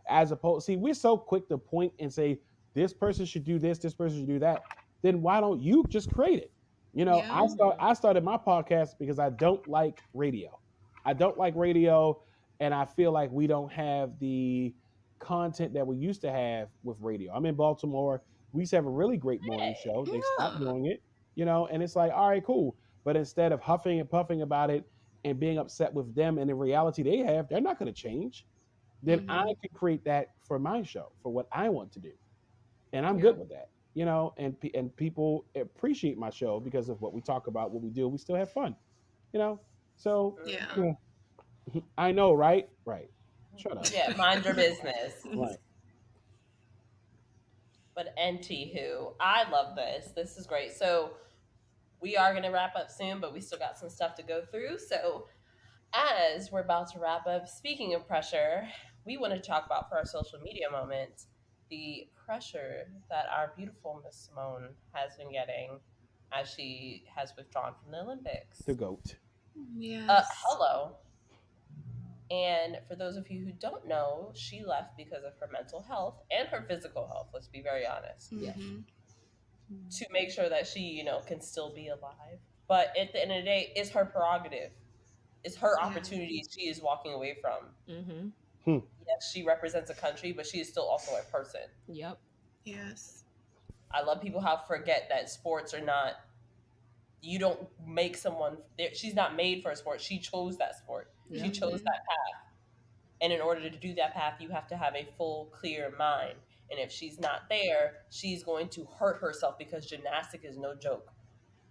As opposed, see, we're so quick to point and say this person should do this person should do that. Then why don't you just create it? Yeah. I started my podcast because I don't like radio. I don't like radio, and I feel like we don't have the content that we used to have with radio. I'm in Baltimore. We used to have a really great morning show. They stopped Yeah. doing it, and it's like, all right, cool. But instead of huffing and puffing about it and being upset with them and the reality they have, they're not going to change. Then I Mm-hmm. can create that for my show, for what I want to do, and I'm good Yep. with that. And people appreciate my show because of what we talk about, what we do. We still have fun, you know. So Yeah. yeah, I know, right? Right. Shut up. Yeah, mind your business. Right. But anywho, I love this. This is great. So we are going to wrap up soon, but we still got some stuff to go through. So as we're about to wrap up, speaking of pressure, we want to talk about for our social media moment the pressure that our beautiful Miss Simone has been getting as she has withdrawn from the The Olympics. goat. Yes. Hello. And for those of you who don't know, she left because of her mental health and her physical health, let's be very honest, Yes. Mm-hmm. to make sure that she, can still be alive. But at the end of the day, it's her prerogative. It's her Yeah. opportunity she is walking away from. Mm-hmm. Hmm. Yes, she represents a country, but she is still also a person. Yep. Yes. I love people how forget that sports are not. You don't make someone. She's not made for a sport. She chose that sport. She Yep. chose Mm-hmm. that path, and in order to do that path, you have to have a full, clear mind. And if she's not there, she's going to hurt herself because gymnastic is no joke.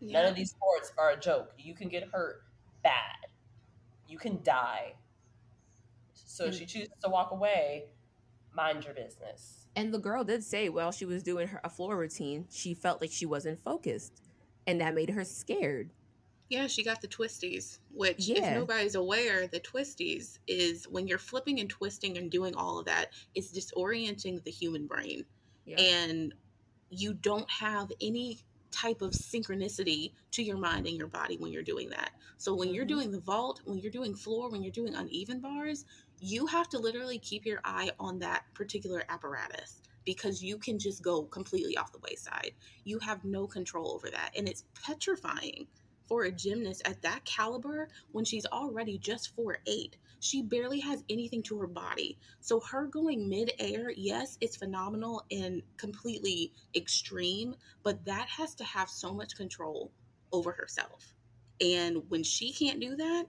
None Yeah. of these sports are a joke. You can get hurt bad. You can die. So if And she chooses to walk away, mind your business. and the girl did say while she was doing a floor routine, she felt like she wasn't focused, and that made her scared. Yeah, she got the twisties, which, if Yeah. nobody's aware, the twisties is when you're flipping and twisting and doing all of that, it's disorienting the human brain. Yep. And you don't have any type of synchronicity to your mind and your body when you're doing that. So when you're Mm-hmm. doing the vault, when you're doing floor, when you're doing uneven bars, you have to literally keep your eye on that particular apparatus because you can just go completely off the wayside. You have no control over that. And it's petrifying for a gymnast at that caliber when she's already just 4'8". She barely has anything to her body. So her going mid-air, yes, it's phenomenal and completely extreme, but that has to have so much control over herself. And when she can't do that,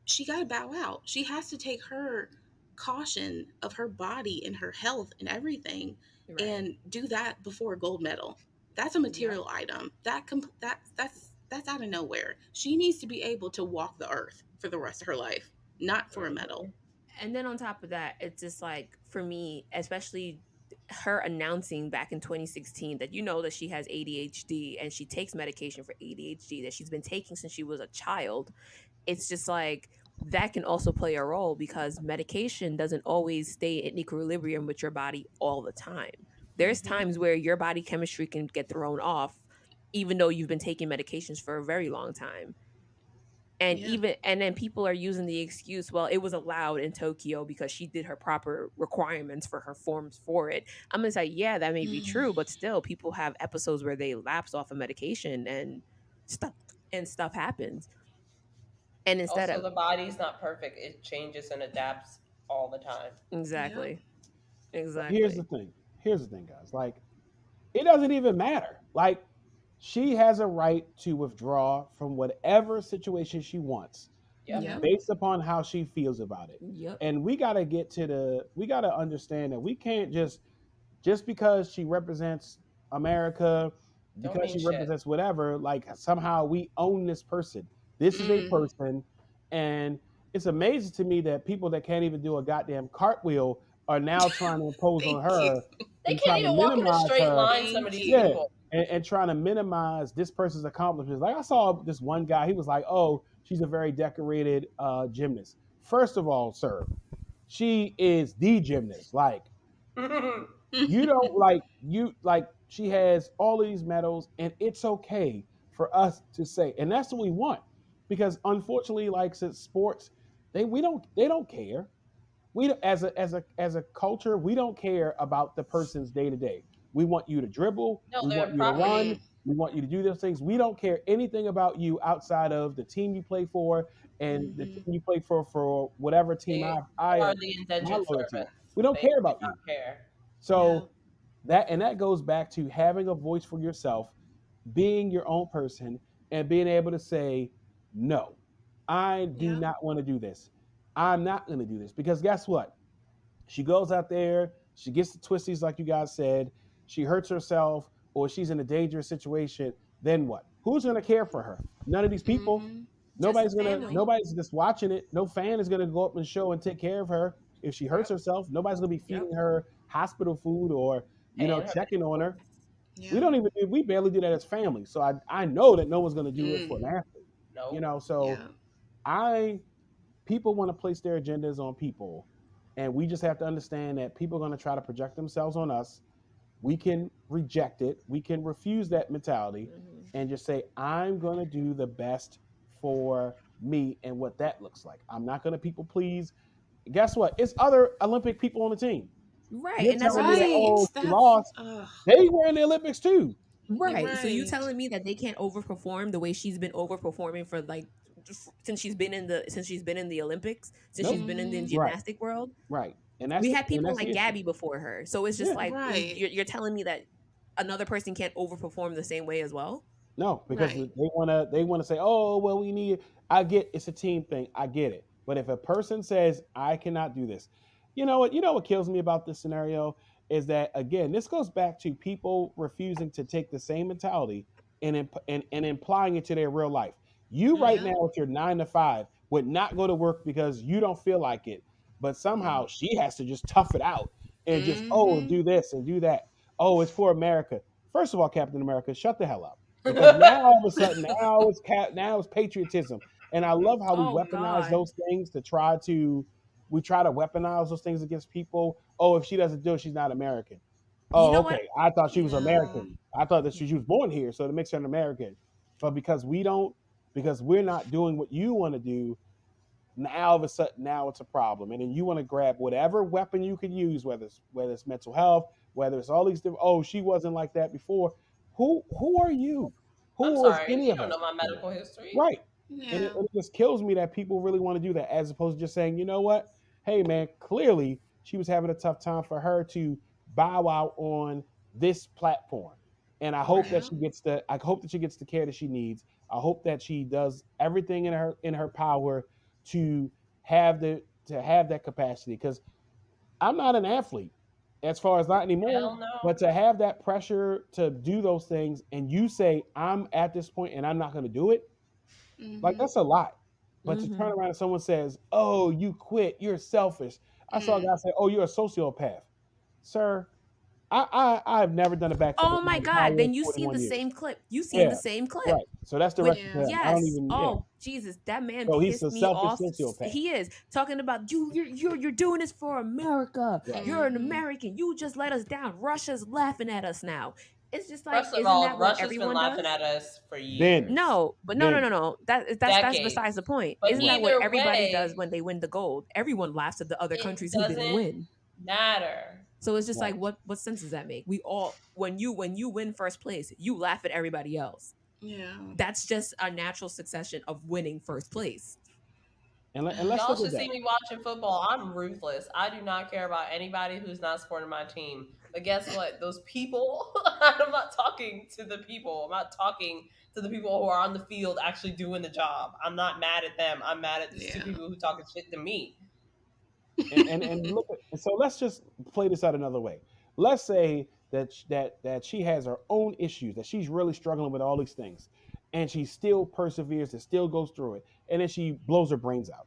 she got to bow out. She has to take her caution of her body and her health and everything Right. and do that before a gold medal. That's a Yep. material item. That's out of nowhere. She needs to be able to walk the earth for the rest of her life, not for a medal. And then on top of that, it's just like for me, especially her announcing back in 2016 that that she has ADHD and she takes medication for ADHD that she's been taking since she was a child. It's just like that can also play a role because medication doesn't always stay in equilibrium with your body all the time. There's Mm-hmm. times where your body chemistry can get thrown off even though you've been taking medications for a very long time. Yeah. And then people are using the excuse, well, it was allowed in Tokyo because she did her proper requirements for her forms for it. I'm gonna say, yeah, that may be Mm. true, but still people have episodes where they lapse off of medication and stuff happens. And instead Also, of the body's not perfect. It changes and adapts all the time. Yep. exactly. But here's Exactly. the thing. Here's the thing, guys. Like, it doesn't even matter. Like, she has a right to withdraw from whatever situation she wants. Yep. Yep. based upon how she feels about it. Yep. And we got to understand that we can't just because she represents America, Don't because mean she shit. represents whatever, like somehow we own this person. This is a Mm. person, and it's amazing to me that people that can't even do a goddamn cartwheel are now trying to impose on Thank you. her They and can't try to even walk in a minimize straight her. line, some of Thank these Yeah, people. you. and trying to minimize this person's accomplishments. Like I saw this one guy, he was like, "Oh, she's a very decorated gymnast." First of all, sir, she is the gymnast. Like you don't like she has all of these medals, and it's okay for us to say, and that's what we want, because unfortunately, like since sports, they don't care. We as a culture, we don't care about the person's day to day. We want you to dribble, No, we they're want you to run, Mm. property. we want you to do those things. We don't care anything about you outside of the team you play for and the Mm-hmm. team you play for whatever team They I are am the my indentured loyalty. servants. We don't They care do about you. not care. Yeah. So that goes back to having a voice for yourself, being your own person, and being able to say no. I do Yeah. not want to do this. I'm not going to do this, because guess what? She goes out there, she gets the twisties like you guys said, she hurts herself, or she's in a dangerous situation. Then what? Who's going to care for her? None of these people. Mm-hmm. Just the family. Nobody's just watching it. No fan is gonna go up and show and take care of her if she hurts Yep. herself. Nobody's gonna be Yep. feeding her hospital food or Paying her checking on bills. her. Yeah. We barely do that as family. So I know that no one's gonna do it for an Mm. athlete. Nope. So Yeah. I people want to place their agendas on people, and we just have to understand that people are gonna try to project themselves on us. We can reject it. We can refuse that mentality Hmm. and just say, I'm going to do the best for me and what that looks like. I'm not going to people please. Guess what? It's other Olympic people on the team. Right. You're And that's telling what I'm me that, Right. oh, saying. she That's. lost. They were in the Olympics too. You're Right. So you right. telling me that they can't overperform the way she's been overperforming for like since she's been in the Olympics, since she's Nope. been in the Mm-hmm. Right. gymnastic world? Right. We had And people that's the like issue. Gabby before her. So it's just Yeah. like Right. you're telling me that another person can't overperform the same way as well? No, because Right. they wanna say, oh well, we need. I get it's a team thing. I get it. But if a person says I cannot do this, you know what kills me about this scenario is that again, this goes back to people refusing to take the same mentality and implying it to their real life. You right Yeah. now with your 9 to 5 would not go to work because you don't feel like it, but Mm. somehow she has to just tough it out and just Mm-hmm. do this and do that. Oh, it's for America. First of all, Captain America, shut the hell up, because now all of a sudden now it's patriotism, and I love how we Oh weaponize God. those things to try to weaponize those things against people. Oh, if she doesn't do it, she's not American. You Oh, know what? okay. I thought she was Yeah. American. I thought that she was born here, so it makes her an American. But because we're not doing what you want to do, now all of a sudden now it's a problem, and then you want to grab whatever weapon you can use, whether it's mental health, whether it's all these different. Oh, she wasn't like that before. Who are you? I'm Who is sorry. any You of don't know us? my medical history. Right. And Yeah. it just kills me that people really want to do that, as opposed to just saying, you know what? Hey, man, clearly she was having a tough time for her to bow out on this platform. And Right. I hope that she gets the care that she needs. I hope that she does everything in her power to have that capacity. Because I'm not an athlete, as far as not anymore. Hell no. But to have that pressure to do those things, and you say I'm at this point and I'm not going to do it, like Mm-hmm. that's a lot. But to turn Mm-hmm. around and someone says, "Oh, you quit. You're selfish." I saw a Mm. guy say, "Oh, you're a sociopath, sir." I've never done a backflip Oh in my my God. entire Then you seen 41 the years. same clip. You seen the Yeah, same clip. right. So that's With directed to Yeah. him. I don't yes. even. Yeah. Oh Jesus, that man So he's a pissed me selfish off. sociopath. He is talking about you're doing this for America. Right. You're an Mm-hmm. American. You just let us down. Russia's laughing at us now. It's just like, First of isn't all, that what Russia's been everyone laughing does? at us for Then, years, No, but then, no. That's besides the decades. point. But Isn't that right. what either everybody does way, when they win the gold? Everyone laughs at the other it countries who didn't doesn't win. matter. So it's just Right. like, what sense does that make? We all when you win first place, you laugh at everybody else. Yeah. That's just a natural succession of winning first place. And let's Y'all look at should that. see me watching football. I'm ruthless. I do not care about anybody who's not supporting my team. But guess what? Those people, I'm not talking to the people. I'm not talking to the people who are on the field actually doing the job. I'm not mad at them. I'm mad at these two Yeah. people who talking shit to me. And look at, so let's just play this out another way. Let's say that she has her own issues, that she's really struggling with all these things, and she still perseveres and still goes through it, and then she blows her brains out,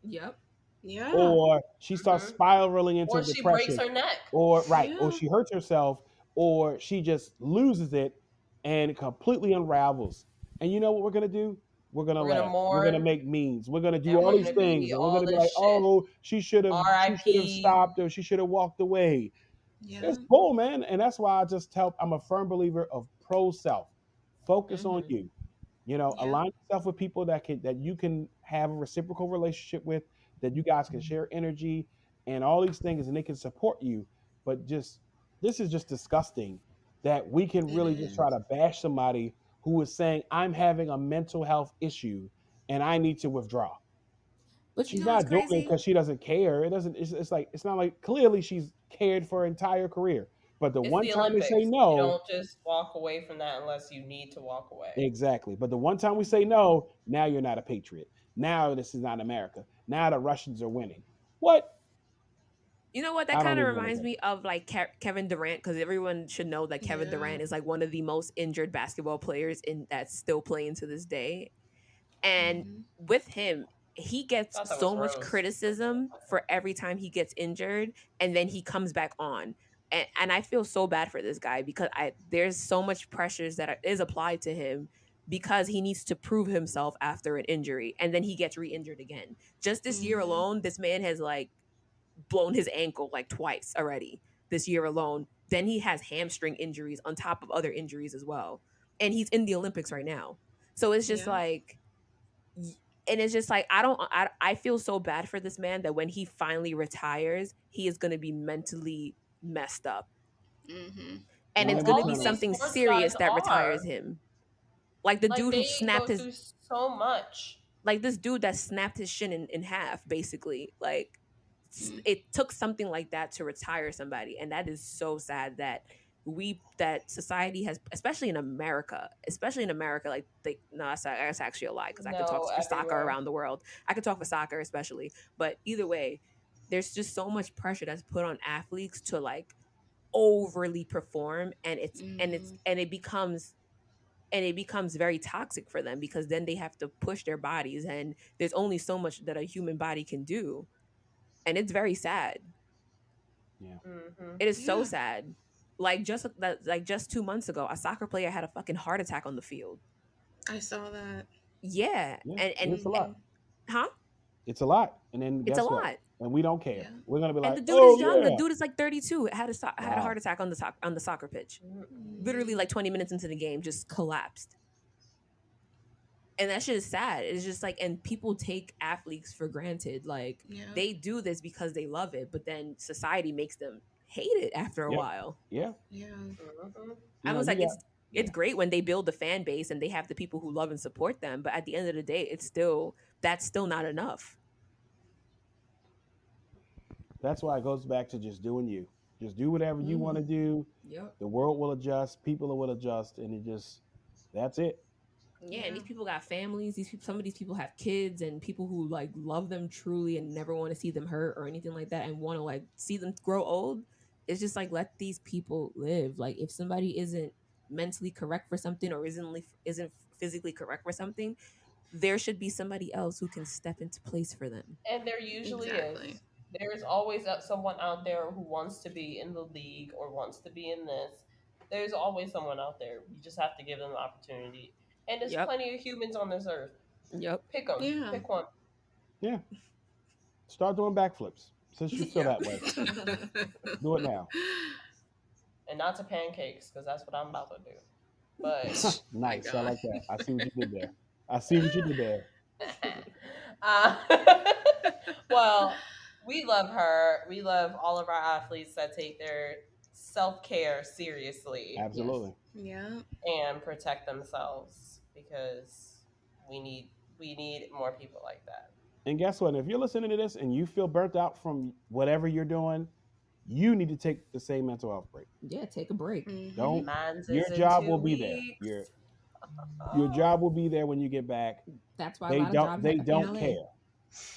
Yep. Yeah. or she starts Hmm. spiraling into Or she breaks depression, her neck. or right, or Yeah. she hurts herself, or she just loses it and completely unravels. And you know what we're gonna do? We're gonna We're gonna laugh. We're gonna mourn make memes. We're gonna do and all we're these gonna things, be and we're gonna all be this like, shit. "Oh, she should have R.I.P. stopped, or she should have walked away." Yeah. It's cool, man. And that's why I just tell, I'm a firm believer of pro self. Focus on Hmm. you. Yeah. Align yourself with people that you can have a reciprocal relationship with, that you guys can share energy and all these things, and they can support you. But just this is just disgusting that we can It really just try is. to bash somebody who is saying, I'm having a mental health issue and I need to withdraw. But you She's know what's not doing it crazy? because she doesn't care. It doesn't. It's like it's not like clearly she's cared for her entire career. But the It's one the time they say Olympics. You no, don't just walk away from that unless you need to walk away. exactly. But the one time we say no, now you're not a patriot. Now this is not America. Now the Russians are winning. What? You know what? That I don't kind of even want to reminds go me of like Kevin Durant, because everyone should know that Kevin Yeah. Durant is like one of the most injured basketball players in that's still playing to this day. And Hmm. with him, he gets I thought that was so much Rose. criticism for every time he gets injured, and then he comes back on. And I feel so bad for this guy because there's so much pressures that is applied to him because he needs to prove himself after an injury, and then he gets re-injured again. Just this year Hmm. alone, this man has like blown his ankle like twice already this year alone. Then he has hamstring injuries on top of other injuries as well. And he's in the Olympics right now. So it's just Yeah. like, and it's just like I feel so bad for this man that when he finally retires, he is going to be mentally messed up, Hmm. and not it's a going good to All be of time. these something sports serious guys that retires are. him. Like the Like dude who they snapped go his through so much. like this dude that snapped his shin in half basically. Like Mm. it took something like that to retire somebody, and that is so sad that that society has, especially in America, like they no that's actually a lie because I could talk No, for soccer everywhere. around the world. I could talk for soccer especially, but either way, there's just so much pressure that's put on athletes to like overly perform, and Hmm. it becomes very toxic for them because then they have to push their bodies, and there's only so much that a human body can do, and it's very sad. Yeah. Hmm. It is so Yeah. sad. Like just 2 months ago, a soccer player had a fucking heart attack on the field. I saw that. Yeah, Yeah. and It's a lot. Hmm. huh? It's a lot. And then It's a guess what? lot. And we don't care. Yeah. We're gonna be And like, the dude is oh young. The yeah. dude is like 32. Had a heart Wow. attack on on the soccer pitch. Literally, Hmm. like 20 minutes into the game, just collapsed. And that shit is sad. It's just like, and people take athletes for granted. Like Yeah. they do this because they love it, but then society makes them hate it after a Yep. while. Yeah. Yeah. Hmm. I was You like, got it's yeah. great when they build the fan base and they have the people who love and support them, but at the end of the day, that's still not enough. That's why it goes back to just doing you. Just do whatever you want to Mm, do. yep. The world will adjust, people will adjust, and it just that's it. Yeah, and Yeah. these people got families. Some of these people have kids and people who like love them truly and never want to see them hurt or anything like that, and want to like see them grow old. It's just like let these people live. Like if somebody isn't mentally correct for something or isn't physically correct for something, there should be somebody else who can step into place for them. And there usually Exactly. is. There's always someone out there who wants to be in the league or wants to be in this. There's always someone out there. You just have to give them the opportunity. And there's Yep. plenty of humans on this earth. Yep. Pick them. Yeah. Pick one. Yeah. Start doing backflips. Since you feel Yep. that way. Do it now. And not to pancakes, because that's what I'm about to do. But My Nice. I God. like that. I see what you did there. I see what you did there. uh, well, we love her. We love all of our athletes that take their self care seriously Yes. Absolutely. Yeah. and protect themselves because we need we need more people like that. And guess what? If you're listening to this and you feel burnt out from whatever you're doing, you need to take the same mental health break. Yeah, take a break. Don't. Mine's Your is in job two will be there. weeks. Your job will be there when you get back. That's why a They lot of don't. jobs They in don't LA. care.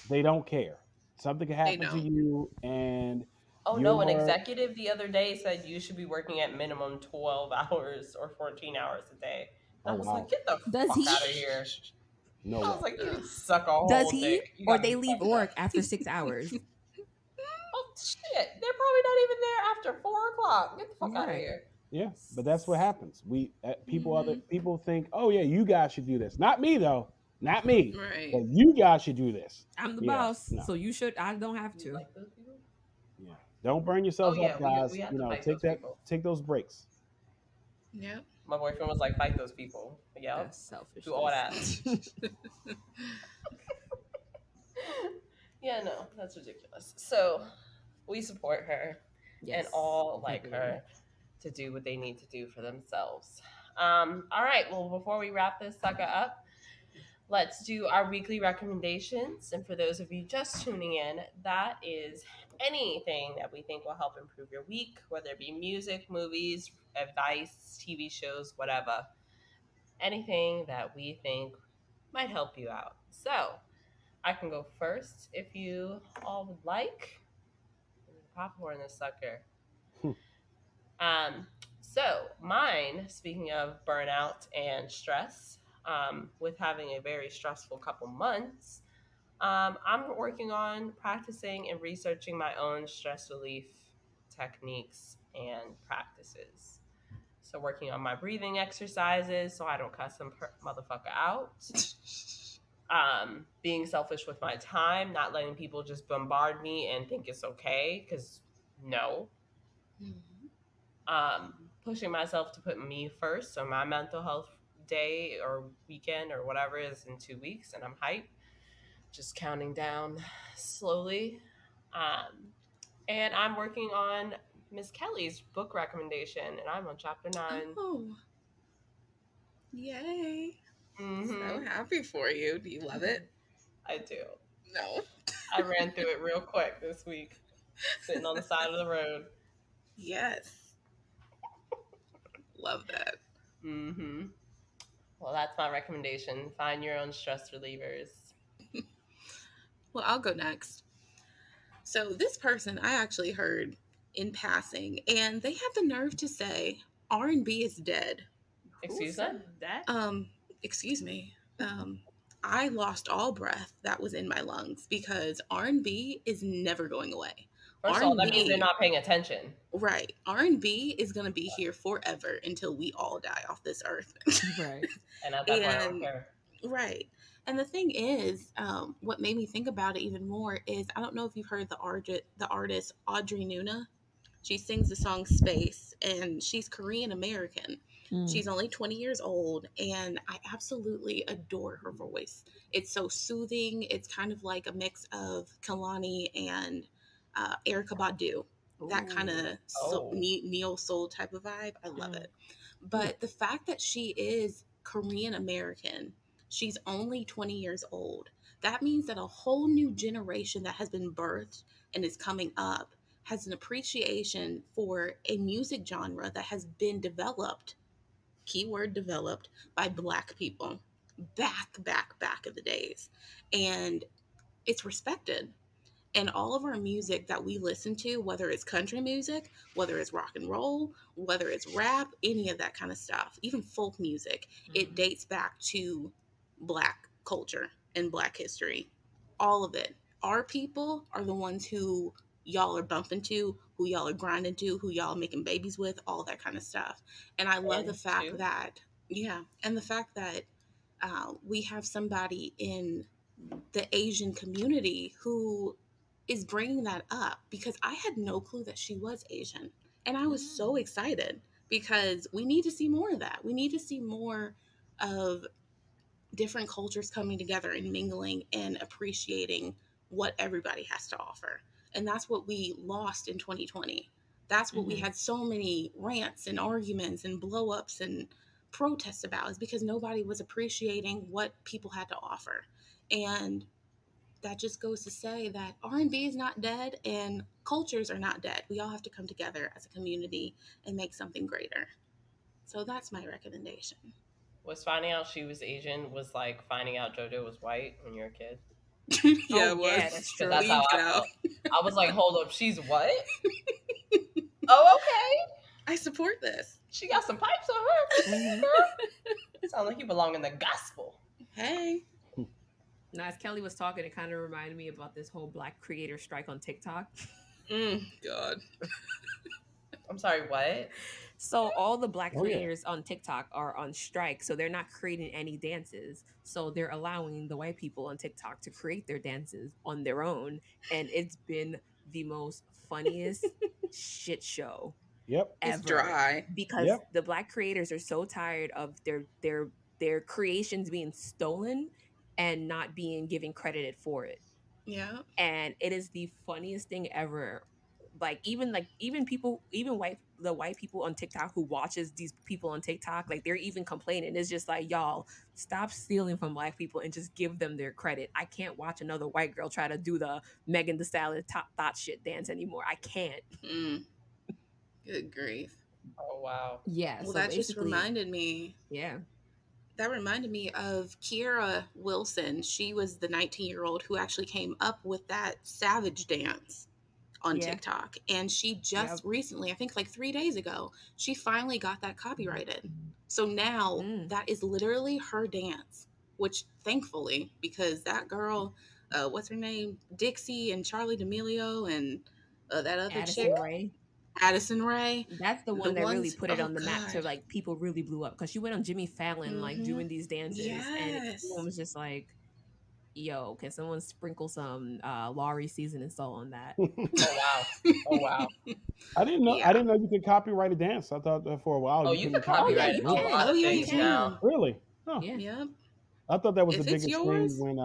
They don't care. Something can They happen to don't. you, and Oh no, an you're. executive the other day said you should be working at minimum 12 hours or 14 hours a day. Oh And I was wow. like, get the Does fuck he? out of here. No I way. was like, you Ugh. can suck a Does whole he? dick. You Or got me they leave fucked up. work after 6 hours? Oh shit. They're probably not even there after 4 o'clock. Get the fuck out of Right. here. Yeah, but that's what happens. Other Mhm. people think, oh yeah, you guys should do this. Not me though. Not me. Right. But you guys should do this. I'm the Yeah. boss, No. so you should. I don't have You to. like those people? Yeah. Don't burn Oh yourselves yeah, up, we guys. have to fight Take those people. those breaks. Yep. My boyfriend was like, fight those people. Yep. That's selfishness. Do all that. Yeah, no, that's ridiculous. So we support her and all like heavily. her to do what they need to do for themselves. All right, well, before we wrap this sucker up, let's do our weekly recommendations. And for those of you just tuning in, that is anything that we think will help improve your week, whether it be music, movies, advice, TV shows, whatever. Anything that we think might help you out. So I can go first if you all would like. Popcorn this sucker. Um, so mine, speaking of burnout and stress, with having a very stressful couple months, I'm working on practicing and researching my own stress relief techniques and practices. So working on my breathing exercises so I don't cuss some motherfucker out. Being selfish with my time, not letting people just bombard me and think it's okay, because no. Pushing myself to put me first. So my mental health day or weekend or whatever is in 2 weeks, and I'm hyped. Just counting down slowly. And I'm working on Miss Kelly's book recommendation, and I'm on chapter 9. Oh. Yay. Mm-hmm. So happy for you. Do you love it? I do. No. I ran through it real quick this week, sitting on the side of the road. Yes. Love that. Mm-hmm. Well, that's my recommendation. Find your own stress relievers. Well, I'll go next. So this person I actually heard in passing, and they had the nerve to say R&B is dead. Excuse me? that? Excuse me. I lost all breath that was in my lungs because R&B is never going away. First of all, that R&B means they're not paying attention. Right. R&B is going to be here forever until we all die off this earth. Right. And at that point, I don't care. Right. And the thing is, what made me think about it even more is I don't know if you've heard the artist Audrey Nuna. She sings the song Space, and she's Korean American. She's only 20 years old, and I absolutely adore her voice. It's so soothing. It's kind of like a mix of Kalani and Erykah Badu. That kind of neo soul type of vibe. I love it. But the fact that she is Korean American, she's only 20 years old. That means that a whole new generation that has been birthed and is coming up has an appreciation for a music genre that has been developed, keyword developed, by Black people back in the days. And it's respected. And all of our music that we listen to, whether it's country music, whether it's rock and roll, whether it's rap, any of that kind of stuff, even folk music, it dates back to Black culture and Black history. All of it. Our people are the ones who y'all are bumping to, who y'all are grinding to, who y'all are making babies with, all that kind of stuff. And I love the fact that, and the fact that we have somebody in the Asian community who is bringing that up, because I had no clue that she was Asian. And I was so excited because we need to see more of that. We need to see more of different cultures coming together and mingling and appreciating what everybody has to offer. And that's what we lost in 2020. That's what we had so many rants and arguments and blow ups and protests about, is because nobody was appreciating what people had to offer. And that just goes to say that R&B is not dead and cultures are not dead. We all have to come together as a community and make something greater. So that's my recommendation. Was finding out she was Asian was like finding out JoJo was white when you're a kid? Yeah, Oh it yeah, was. that's Because true. that's how Please I go. felt. I was like, hold up, she's what? Oh, okay. I support this. She got some pipes on her. Mhm. Girl. Sounds like you belong in the gospel. Hey. Now, as Kelly was talking, it kind of reminded me about this whole Black creator strike on TikTok. God. I'm sorry, what? So all the Black Oh yeah. creators on TikTok are on strike, so they're not creating any dances. So they're allowing the white people on TikTok to create their dances on their own, and it's been the most funniest shit show Yep. It's ever dry. because Yep. the Black creators are so tired of their creations being stolen and not being given credited for it, Yeah. and it is the funniest thing ever. Like even people, even white people on TikTok who watches these people on TikTok, like they're even complaining. It's just like, y'all, stop stealing from Black people and just give them their credit. I can't watch another white girl try to do the Megan Thee Stallion top thought shit dance anymore. I can't. Mm, good grief. Oh, wow. Yeah, Well, so that just basically, reminded me. yeah. That reminded me of Kiera Wilson. She was the 19-year-old who actually came up with that savage dance on Yeah. TikTok. And she Yep. just recently, I think like 3 days ago, she finally got that copyrighted. So now Mm. that is literally her dance, which thankfully, because that girl, what's her name? Dixie and Charlie D'Amelio and that other chick, Addison Ray. Addison Ray. That's the The one that really ones, put it oh on the map to God. like people really blew up because she went on Jimmy Fallon like Mm-hmm. doing these dances, and everyone Yes. was just like, yo, can someone sprinkle some Laurie seasoning salt on that? Oh, wow. Oh, wow. I didn't know. I Yeah. didn't know you could copyright a dance. I thought that for a while Oh, you you could couldn't Oh yeah, copyright copyright you a music. can. lot Oh, of yeah, You you things can. now. can. Really? Huh. Yeah. Yep. I thought that was the If it's biggest thing yours, when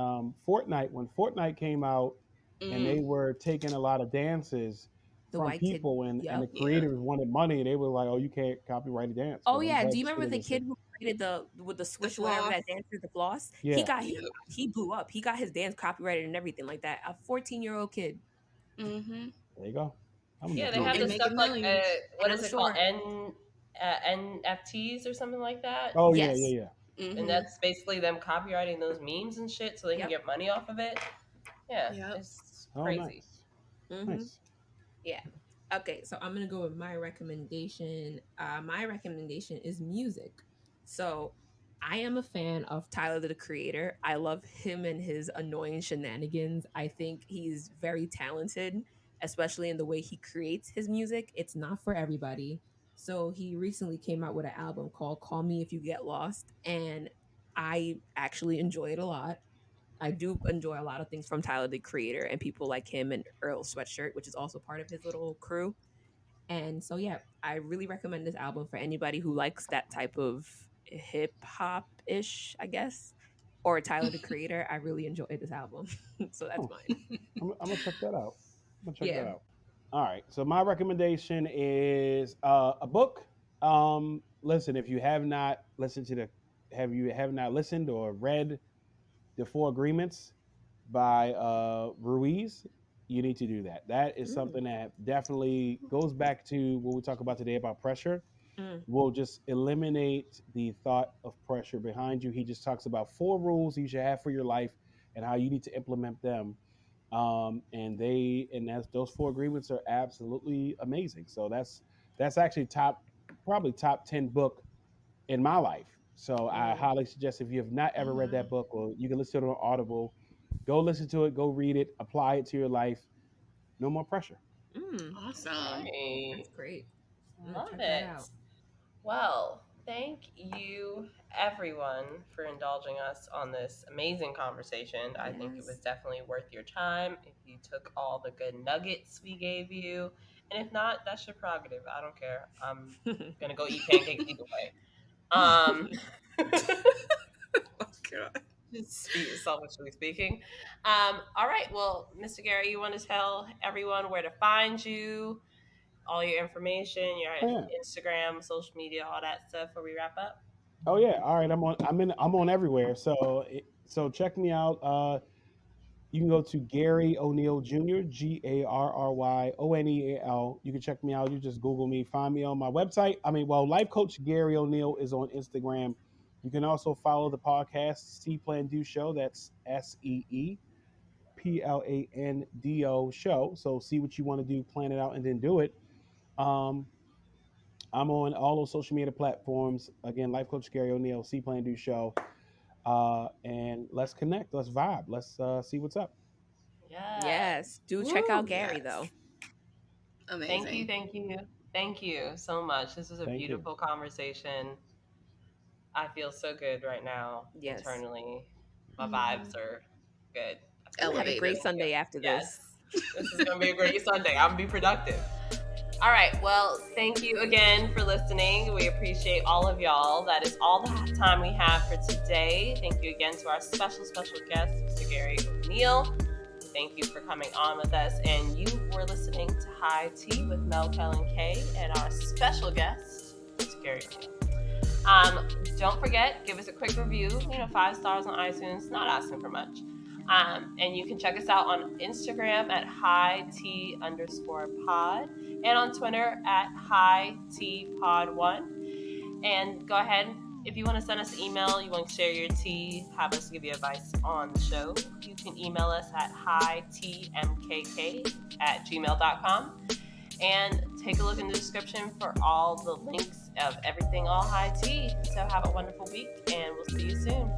Fortnite came out and mm, they were taking a lot of dances The from white kid. people and the Yep. yeah. creators wanted money. They were like, "Oh, you can't copyright a dance." Oh But I'm yeah. Do glad you to see remember that the they said, kid who created the with the The swish whatever floss. that dance is, the floss? He "Yeah, got Yep. he blew up. He got his dance copyrighted and everything like that. A 14-year-old kid. Mm-hmm. there you go." I'm gonna Yeah, look they into have And this this. stuff making like, millions. what And is I'm it called? sure. NFTs or something like that. Oh yeah, Yes. yeah, yeah. And Mm-hmm. that's basically them copyrighting those memes and shit so they can Yep. get money off of it. Yeah, Yep. it's Oh, crazy. nice, Mm-hmm. nice. Yeah. Okay, so I'm gonna go with my recommendation. My recommendation is music. So I am a fan of Tyler the Creator. I love him and his annoying shenanigans. I think he's very talented, especially in the way he creates his music. It's not for everybody. So he recently came out with an album called Call Me If You Get Lost, and I actually enjoy it a lot. I do enjoy a lot of things from Tyler the Creator and people like him and Earl Sweatshirt, which is also part of his little crew. And so yeah, I really recommend this album for anybody who likes that type of hip hop ish, I guess, or Tyler the Creator. I really enjoyed this album. So that's Oh, mine. I'm gonna check that out. I'm gonna check Yeah. that out. All right. So my recommendation is a book. Listen, if you have not listened to the, have not listened or read the Four Agreements by Ruiz, you need to do that. That is Mm, something that definitely goes back to what we talk about today about pressure. mm, Will just eliminate the thought of pressure behind you. He just talks about four rules you should have for your life and how you need to implement them. And that's those four agreements are absolutely amazing. So that's actually probably top 10 book in my life. So I mm, highly suggest if you have not Oh ever read wow. that book, or you can listen to it on Audible, go listen to it, go read it, apply it to your life. No more pressure. mm. Awesome. Right. That's great. Love Check that it. out. Well, thank you everyone for indulging us on this amazing conversation. I think it was Yes. definitely worth your time if you took all the good nuggets we gave you. And if not, that's your prerogative. I don't care. I'm gonna go eat pancakes either way. Um Oh God. selfishly speaking. All right, well, Mr. Gary, you want to tell everyone where to find you, all your information, your Oh yeah. Instagram, social media, all that stuff before we wrap up? Oh yeah. All right. I'm on everywhere. So check me out. You can go to Gary O'Neill Jr., GarryOneal. You can check me out. You just Google me, find me on my website. Life Coach Gary O'Neill is on Instagram. You can also follow the podcast, See Plan Do Show. That's SEEPLANDO Show. So see what you want to do, plan it out, and then do it. Um, I'm on all those social media platforms. Again, Life Coach Gary O'Neill, See Plan Do Show. And let's connect. Let's vibe. Let's see what's up. Yes. Do check out Woo. Gary, Yes. though. Amazing. Thank you so much. This was a Thank you. beautiful conversation. I feel so good right now Yes. internally. My Mhm. vibes are good. I'm gonna have a great Elevated. Sunday after Yes. this. This is going to be a great Sunday. I'm going to be productive. All right. Well, thank you again for listening. We appreciate all of y'all. That is all the time we have for today. Thank you again to our special guest, Mr. Gary O'Neill. Thank you for coming on with us. And you were listening to High Tea with Mel, Kellen K, and our special guest, Mr. Gary O'Neill. Don't forget, give us a quick review, 5 stars on iTunes, not asking for much. And you can check us out on Instagram at hight_pod and on Twitter at hightpod1. And go ahead, if you want to send us an email, you want to share your tea, have us give you advice on the show, you can email us at hightmkk@gmail.com. And take a look in the description for all the links of everything All High Tea. So have a wonderful week, and we'll see you soon.